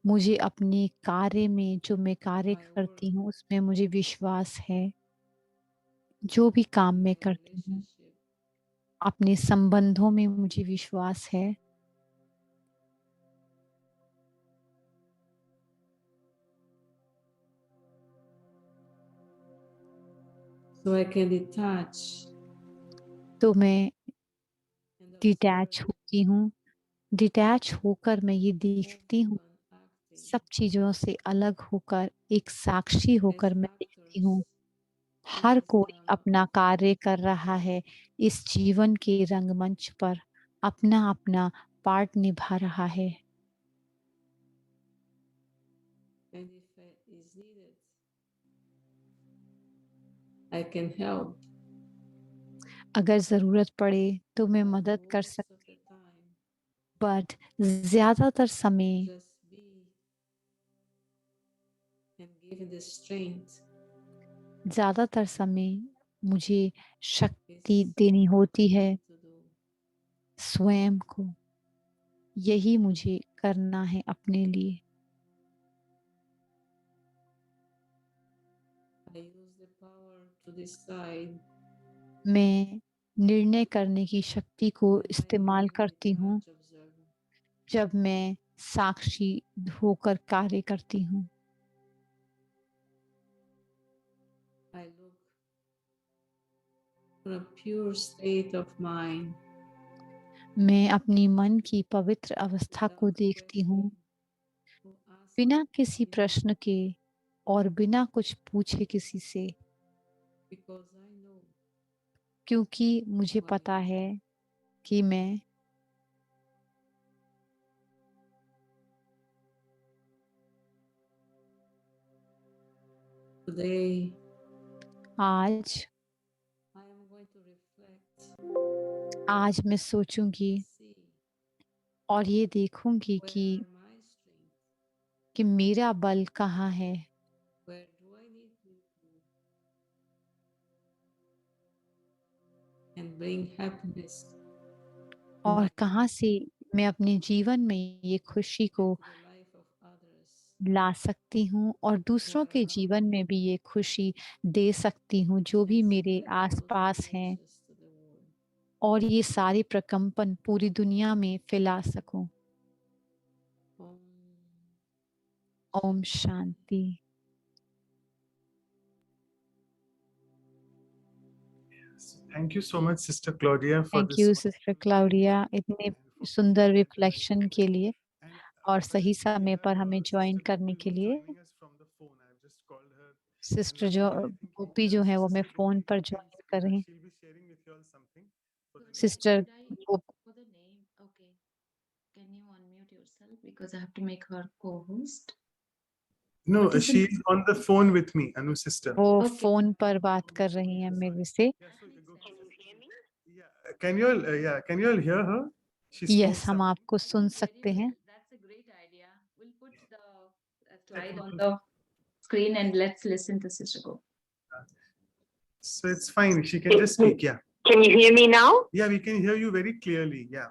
मुझे अपने कार्य में जो मैं कार्य my करती work, हूँ उसमें मुझे विश्वास है, जो भी काम मैं my करती हूँ relationship. अपने संबंधों में मुझे विश्वास है। So I can detach तो मैं and डिटैच observe होती हूँ, डिटैच होकर मैं ये देखती हूँ, everyone acting सब चीजों से अलग होकर एक साक्षी as होकर मैं देखती हूँ। actors in हर this कोई drama. अपना कार्य कर रहा है इस जीवन के रंगमंच पर, अपना अपना पार्ट निभा रहा है। And if it is needed, I can help. अगर जरूरत पड़े तो मैं But मदद कर most of सकती the time, हूँ, बट ज्यादातर समय just be and give the strength ज्यादातर समय मुझे शक्ति is देनी what होती I है need to do. स्वयं को, यही मुझे करना है अपने लिए। I use the power to decide मैं निर्णय करने की शक्ति को when I इस्तेमाल can करती हूँ detach, observe. जब मैं साक्षी होकर कार्य करती हूँ। I look for a pure state of mind मैं अपनी मन की पवित्र अवस्था को without देखती हूँ, question or ask बिना किसी anything, प्रश्न के और बिना कुछ पूछे किसी से, because I know क्योंकि मुझे who I पता am. है कि मैं Today, आज I am going to reflect, मैं सोचूंगी see और ये देखूंगी where कि are my strengths, मेरा बल कहाँ है, where do I need to improve, and bring happiness to और my कहाँ life, से मैं अपने जीवन में ये खुशी को and to the life of others. ला सकती हूँ और दूसरों के around जीवन में भी ये खुशी दे सकती हूँ जो भी and मेरे spread those आसपास हैं, vibrations to the world. और ये सारे प्रकंपन पूरी दुनिया में फैला सकूं। Om Om Shanti. Thank you so much, Sister Claudia, for thank this you sister Claudia इतने and for सुंदर being here रिफ्लेक्शन tonight. के लिए And और but सही I can समय hear पर हमें ज्वाइन Sister करने Gopi के who's लिए। joining us from the phone. I've just called her. Sister And जो I think गोपी जो है वो हमें Sister फोन Gopi, पर you can, ज्वाइन कर रही हैं। she'll be sharing with you all something for the next. Sister Should I for the name? Okay. Can you unmute yourself because I have to make her co-host. No, What is the she's on the phone with me, Anu sister. वो Okay. Phone पर बात कर रही हैं मेरे से। Yeah, so can you hear me? Yeah, can you all hear her? She spoke yes, हम some. आपको सुन Very सकते हैं। well. That's a great idea. We'll put the slide on the screen and let's listen to Sister Go. So it's fine. She can just speak. Yeah. Can you hear me now? Yeah, we can hear you very clearly. Yeah.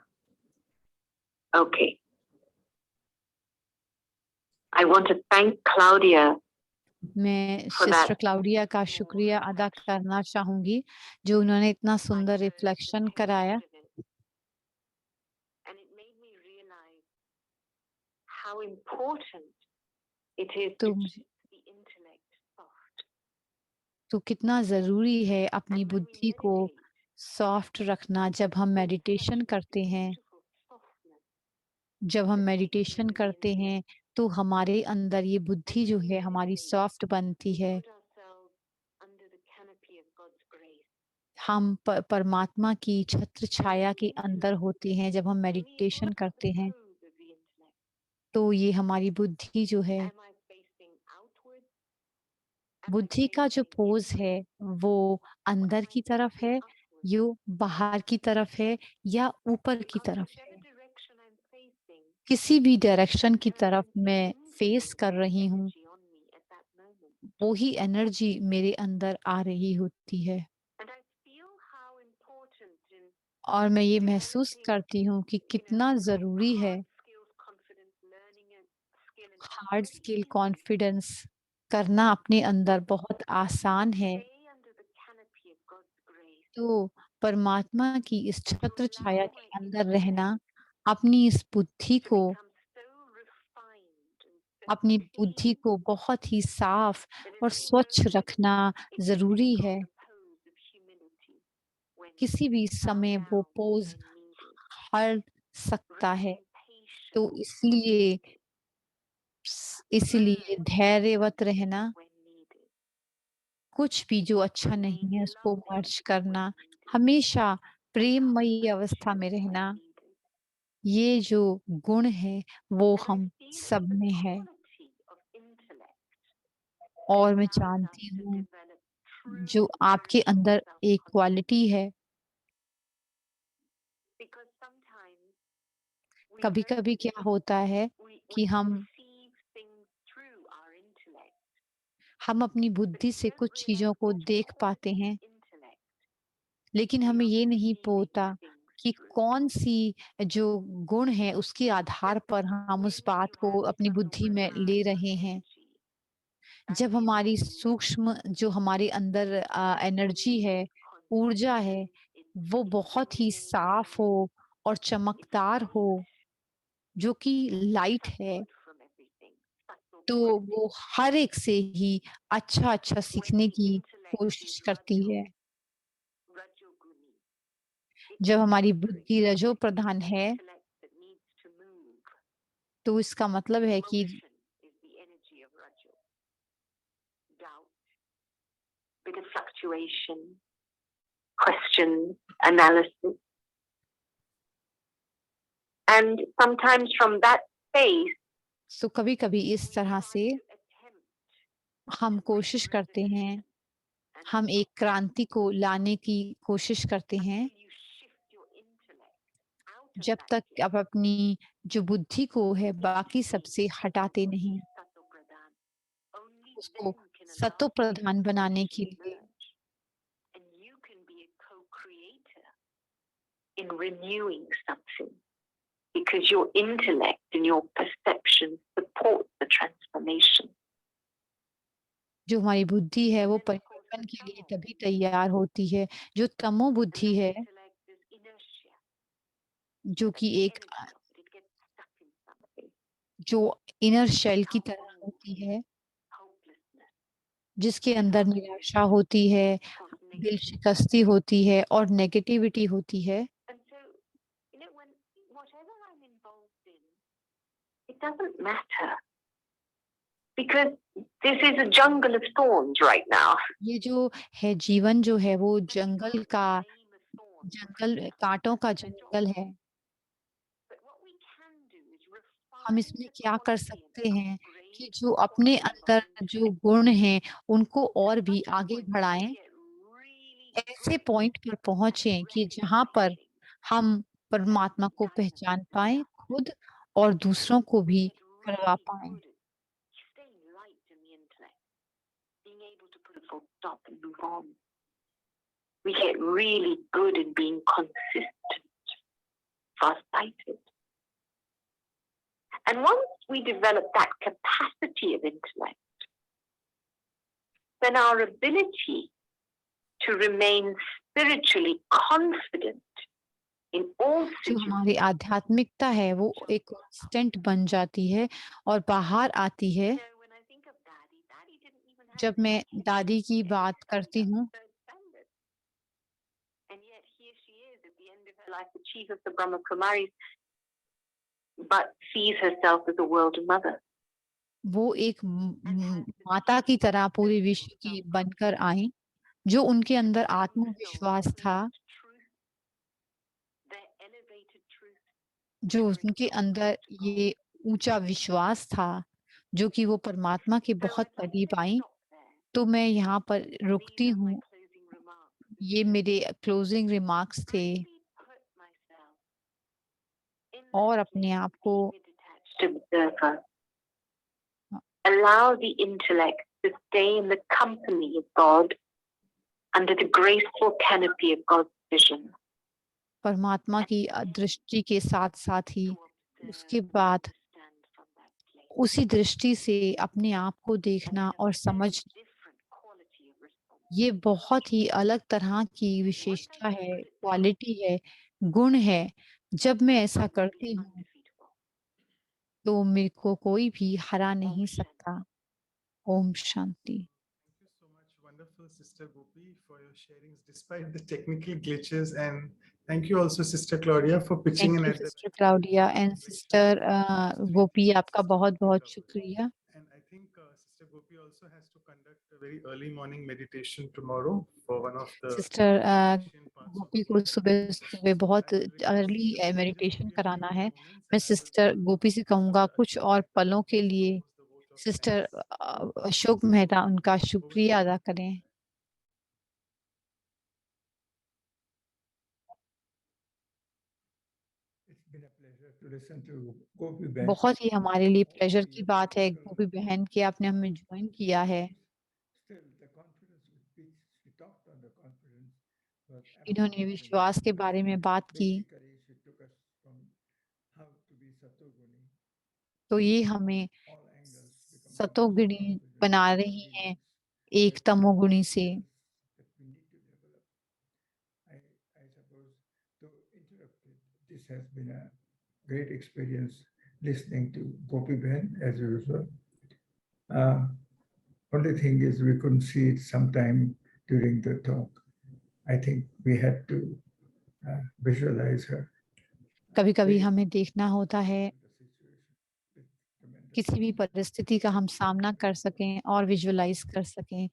Okay. I want to thank Claudia. मैं For sister that. Claudia का शुक्रिया अदा करना चाहूंगी जो उन्होंने इतना सुंदर रिफ्लेक्शन कराया। And it made me realize how important it is तो to मुझे keep the intellect soft. तो कितना जरूरी है अपनी And when we बुद्धि को meditate, सॉफ्ट रखना जब हम मेडिटेशन करते हैं। beautiful softness जब हम that takes meditation over the करते हैं intellect. तो हमारे अंदर ये बुद्धि जो When we है हमारी meditate, सॉफ्ट बनती we है। put ourselves under the canopy of God's grace. हम परमात्मा की छत्र छाया के अंदर होते हैं जब हम For me, it's meditation not करते the हैं। pose of the intellect. तो ये हमारी बुद्धि जो है, Am I facing outward? Am I बुद्धि का जो facing पोज inward? है वो Or अंदर am I की तरफ facing है, upward? यो बाहर की तरफ है या ऊपर की Because तरफ whichever है। direction I'm facing, किसी भी डायरेक्शन की whatever तरफ is the मैं फेस influence कर of रही हूँ, energy on me at that moment. वो ही एनर्जी मेरे अंदर आ रही होती है। And I feel how important in और मैं ये महसूस developing, करती हूँ कि कितना ज़रूरी है hard skills, confidence, learning a skill and how hard very skill easy confidence करना अपने अंदर बहुत आसान to है। stay under the canopy of God's grace, तो परमात्मा की इस to छत्र छाया allow के my अंदर intellect रहना, अपनी इस बुद्धि to को become so refined and so अपनी बुद्धि clean को बहुत ही साफ that और as we स्वच्छ meditate, रखना it can जरूरी take है। on the pose of humility when किसी भी bow समय वो down पोज when needed, हट सकता है। remain तो patient इसलिए learn धैर्यवत रहना, when needed, कुछ भी जो अच्छा remain नहीं है उसको loving मर्ज when करना, needed, हमेशा and प्रेममयी अवस्था में compassionate रहना, when needed. ये जो गुण है वो And I हम feel it's सब the में है। quality of intellect और मैं that allows us जानती to हूँ develop true जो आपके spiritual अंदर एक self-confidence. क्वालिटी है। Because sometimes we कभी very कभी क्या होता है we कि हम perceive things through our intellect, अपनी but बुद्धि we से don't कुछ चीजों realize को what देख पाते quality हैं, of intellect लेकिन we हमें are ये नहीं perceiving पता things कि through. कौन सी जो गुण है उसके आधार पर हम उस When बात you को have अपनी such a बुद्धि में ले reserve रहे हैं। energy, that जब हमारी energy सूक्ष्म जो हमारे अंदर एनर्जी है, ऊर्जा है, वो बहुत ही साफ हो और चमकदार हो, जो कि लाइट है, good from everything, subtle तो qualities. वो हर एक से ही अच्छा When सीखने the की कोशिश करती है। rajoguni. जब हमारी बुद्धि रजो प्रधान है Intellect that needs to move. तो इसका मतलब है कि Motion is the energy of rajo. Doubt, bit of fluctuation, question, analysis. And sometimes from that space, तो कभी कभी इस तरह से हम कोशिश करते हैं, हम एक क्रांति को लाने की कोशिश करते हैं जब तक आप अपनी जो बुद्धि को है बाकी सबसे हटाते नहीं, उसको सतो प्रधान बनाने के लिए and you can be a co-creator in renewing something because your intellect and your perception support the transformation. जो हमारी बुद्धि है वो परिवर्तन के लिए तभी तैयार होती है। जो तमो बुद्धि है, जो कि एक जो इनर शेल की तरह होती है, जिसके अंदर निराशा होती है, दिल शिकस्ती होती है और नेगेटिविटी होती है। And so, whatever I'm involved in, it doesn't matter because this is a jungle of thorns right now. ये जो है जीवन जो है वो जंगल कांटों का जंगल है। हम इसमें क्या कर सकते हैं कि जो अपने अंदर जो गुण हैं उनको और भी आगे बढ़ाएं, ऐसे पॉइंट पर पहुंचें कि जहां पर हम परमात्मा को पहचान पाएं खुद और दूसरों को भी करवा पाएं। Staying light in the intellect, being able to put a full stop and move on. We get really good in being consistent, far-sighted. And once we develop that capacity of intellect, then our ability to remain spiritually confident in all जो situations. हमारी आध्यात्मिकता है वो एक constant बन जाती है और बाहर आती है। जब मैं दादी की बात करती हूँ And yet here she is at the end of her life, the chief of the Brahma Kumaris, but sees herself as a world mother. वो एक माता की तरह पूरे विश्व की बनकर आई, जो उनके अंदर आत्मविश्वास था, जो उनके अंदर ये ऊंचा विश्वास था, जो कि वो परमात्मा के बहुत करीब आई। तो मैं यहाँ पर रुकती हूँ। ये मेरे क्लोजिंग रिमार्क्स थे और अपने आप को Allow the intellect to stay in the company of God under the graceful canopy of God's vision. परमात्मा की दृष्टि के साथ साथ ही उसके बाद उसी दृष्टि से अपने आप को देखना और समझना, ये बहुत ही अलग तरह की विशेषता है, क्वालिटी है, गुण है। जब मैं ऐसा करती हूँ तो मेरे को कोई भी हरा नहीं सकता। ओम Shanti. Thank you so much, wonderful Sister Gopi, for your sharings despite the technical glitches, and thank you also Sister Claudia for pitching in thank you at the sister Claudia and sister Gopi, आपका बहुत बहुत शुक्रिया। And I think Sister Gopi also has to conduct a very early morning meditation tomorrow for one of the sister Asian parts of Gopi the को सुबह सुबह बहुत early meditation कराना है। मैं सिस्टर गोपी से कहूँगा कुछ और पलों के लिए सिस्टर अशोक मेहता उनका शुक्रिया अदा करें। It's been a pleasure to listen to Gopi Ben. बहुत ही हमारे लिए प्लेजर की बात है गोपी बहन कि आपने हमें ज्वाइन किया है। Still, the confidence with which she talked on the confidence was इन्होंने absolutely विश्वास के बारे में बात की, basically she took us from how to be Satoguni, तो ये हमें all angles become सतोगुणी बना रही हैं एक तमोगुणी से। that we need to develop. I suppose to interrupt it, this has been a great experience listening to Gopi Ben as usual. Only thing is we couldn't see it sometime during the talk. I think we had to visualize her. कभी कभी हमें देखना होता है किसी भी परिस्थिति का हम सामना कर सकें और विजुअलाइज कर सकें।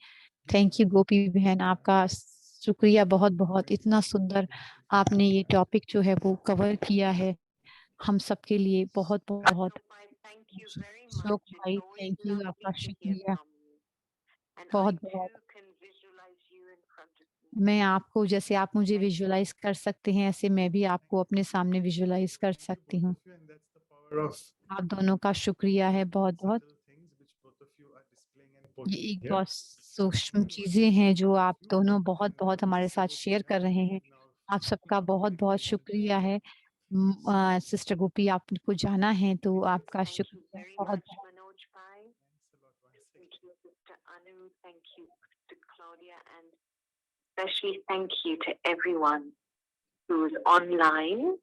थैंक यू गोपी बहन, आपका शुक्रिया बहुत बहुत। इतना सुंदर आपने ये टॉपिक जो है वो कवर किया है हम सबके लिए। बहुत बहुत श्लोक भाई, थैंक यू, आपका शुक्रिया बहुत बहुत। मैं आपको, जैसे आप मुझे विजुअलाइज कर सकते हैं, ऐसे मैं भी आपको अपने सामने विजुअलाइज कर सकती हूँ। And that's the power of आप दोनों का शुक्रिया है बहुत बहुत। subtle things which both of you are displaying and ये portraying एक here. बहुत सूक्ष्म चीजें हैं जो आप दोनों बहुत बहुत हमारे साथ शेयर कर रहे हैं। आप सबका बहुत बहुत शुक्रिया है। सिस्टर गोपी, आपको जाना है तो आपका शुक्रिया बहुत बहुत। Manoj Bhai. Thank you, Sister Anu. Thank you, Sister Claudia, and especially thank you to everyone who's online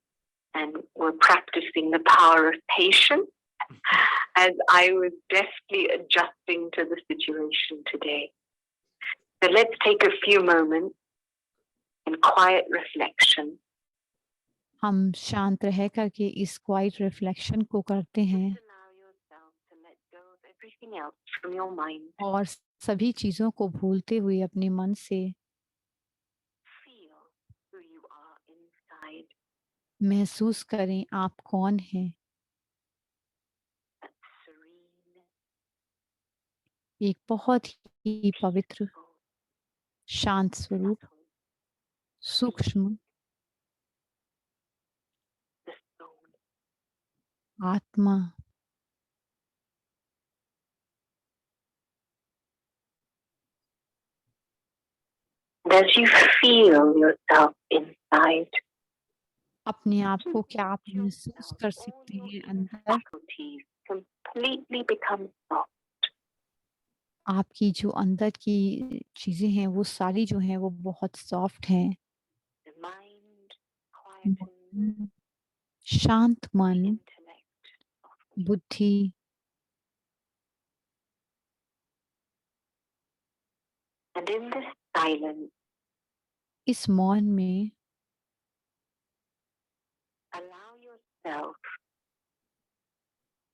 and were practicing the power of patience as I was deftly adjusting to the situation today. So let's take a few moments in quiet reflection. हम शांत रह करके इस quite reflection को करते हैं Allow yourself to let go of everything else from your mind. और सभी चीजों को भूलते हुए अपने मन से Feel who you are inside. महसूस करें आप कौन हैं। That serene, एक बहुत ही पवित्र, peaceful, शांत स्वरूप, subtle, सूक्ष्म the soul. आत्मा। As you feel yourself inside, अपने आप को क्या आप महसूस कर all सकते your हैं inner अंदर? faculties completely become soft. आपकी जो अंदर की चीजें हैं वो सारी जो हैं वो बहुत सॉफ्ट हैं। The mind quietens, शांत मन, intellect softens. बुद्धि, And in this silence, इस मौन में allow yourself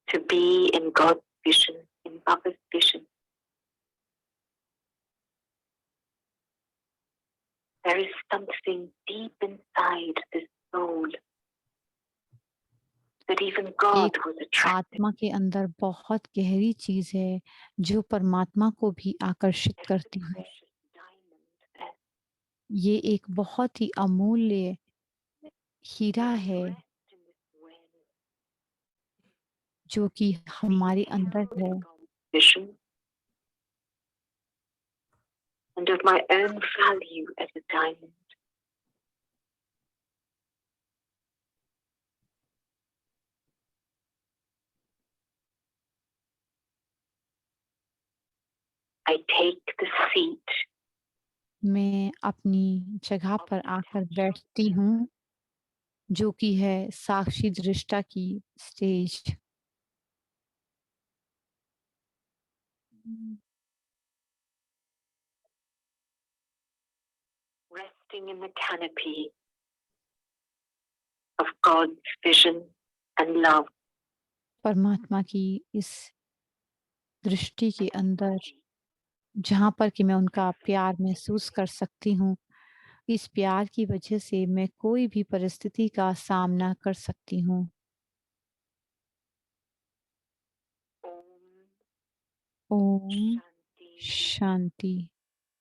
to be in God's vision, in Baba's vision. There is something deep inside this soul that even God was attracted. आत्मा के अंदर बहुत गहरी चीज है जो परमात्मा को भी आकर्षित There's a करती है। precious diamond there. ये एक बहुत ही अमूल्य हीरा That is है rest in this well, जो कि being हमारे अंदर held है। in God's vision, and of my own value as a diamond. I take the seat मैं अपनी जगह of पर आकर detached बैठती observer, हूँ जो कि है साक्षी दृष्टा की stage. resting in the canopy of God's vision and love. परमात्मा की इस दृष्टि के And अंदर embody जहाँ पर कि मैं उनका प्यार महसूस कर सकती हूँ। इस प्यार की वजह से मैं कोई भी परिस्थिति का सामना कर सकती हूँ। Om ओम Shanti शांति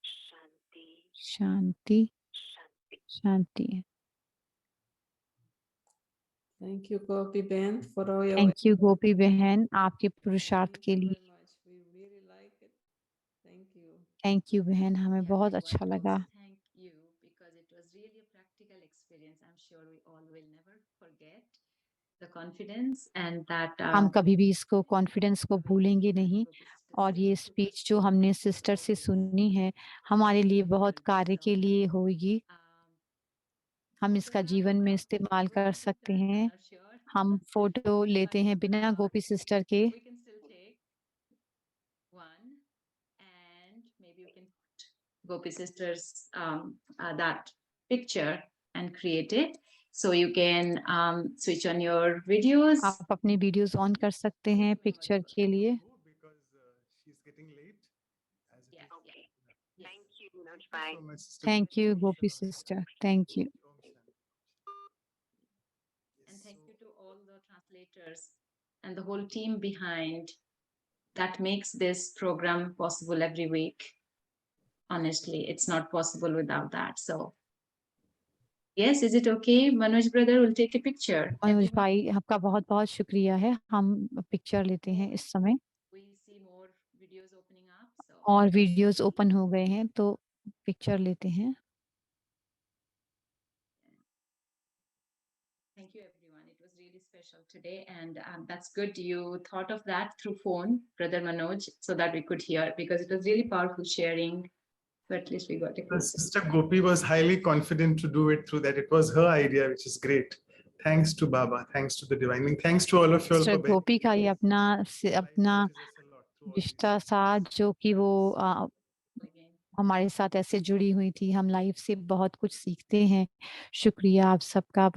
Shanti शांति Shanti. शांति। Thank you, Gopi Ben, for all your thank you Gopi बहन, आपके पुरुषार्थ Thank के you लिए। very much. We really like it. Thank you. Thank you बहन, हमें Yeah, बहुत I अच्छा want to लगा। also thank you because it was really a practical experience. I'm sure we all will never forget the confidence and that हम कभी भी इसको confidence को भूलेंगे नहीं। और ये स्पीच जो हमने सिस्टर से सुनी है हमारे लिए बहुत कार्य के लिए होगी। हम इसका जीवन में इस्तेमाल कर सकते हैं। हम फोटो लेते हैं बिना गोपी सिस्टर के। we can still take one and maybe you can put Gopi sisters that picture and create it. So you can switch on your videos. आप अपनी वीडियोस ऑन कर सकते हैं पिक्चर के लिए. Because she's getting late. As it Yes, is. yes. Thank you, Manoj Thank Bhai. you so much, Sister Thank you, Gopi Yes. sister. Thank you. Om Shanti. And Yes, thank so- you to all the translators and the whole team behind that makes this program possible every week. Honestly, it's not possible without that. So, yes, is it okay? Manoj brother will take a picture. Manoj भाई आपका बहुत बहुत शुक्रिया है. हम picture लेते हैं इस समय We see more videos opening up. So, और वीडियोस ओपन हो गए हैं तो पिक्चर लेते हैं. thank you, everyone. It was really special today. And that's good you thought of that through phone, Brother Manoj, so that we could hear, because it was really powerful sharing. So at least we got a glimpse. Sister Gopi was highly confident to do it through that. It was her idea, which is great. Thanks to Baba, thanks to the divine being, thanks to all of you all sister for being गोपी का ये अपना अपना encourages us a lot through all these रिश्ता साथ जो कि वो Again. हमारे साथ ऐसे जुड़ी हुई थी. हम लाइफ से बहुत कुछ सीखते हैं. शुक्रिया आप सबका.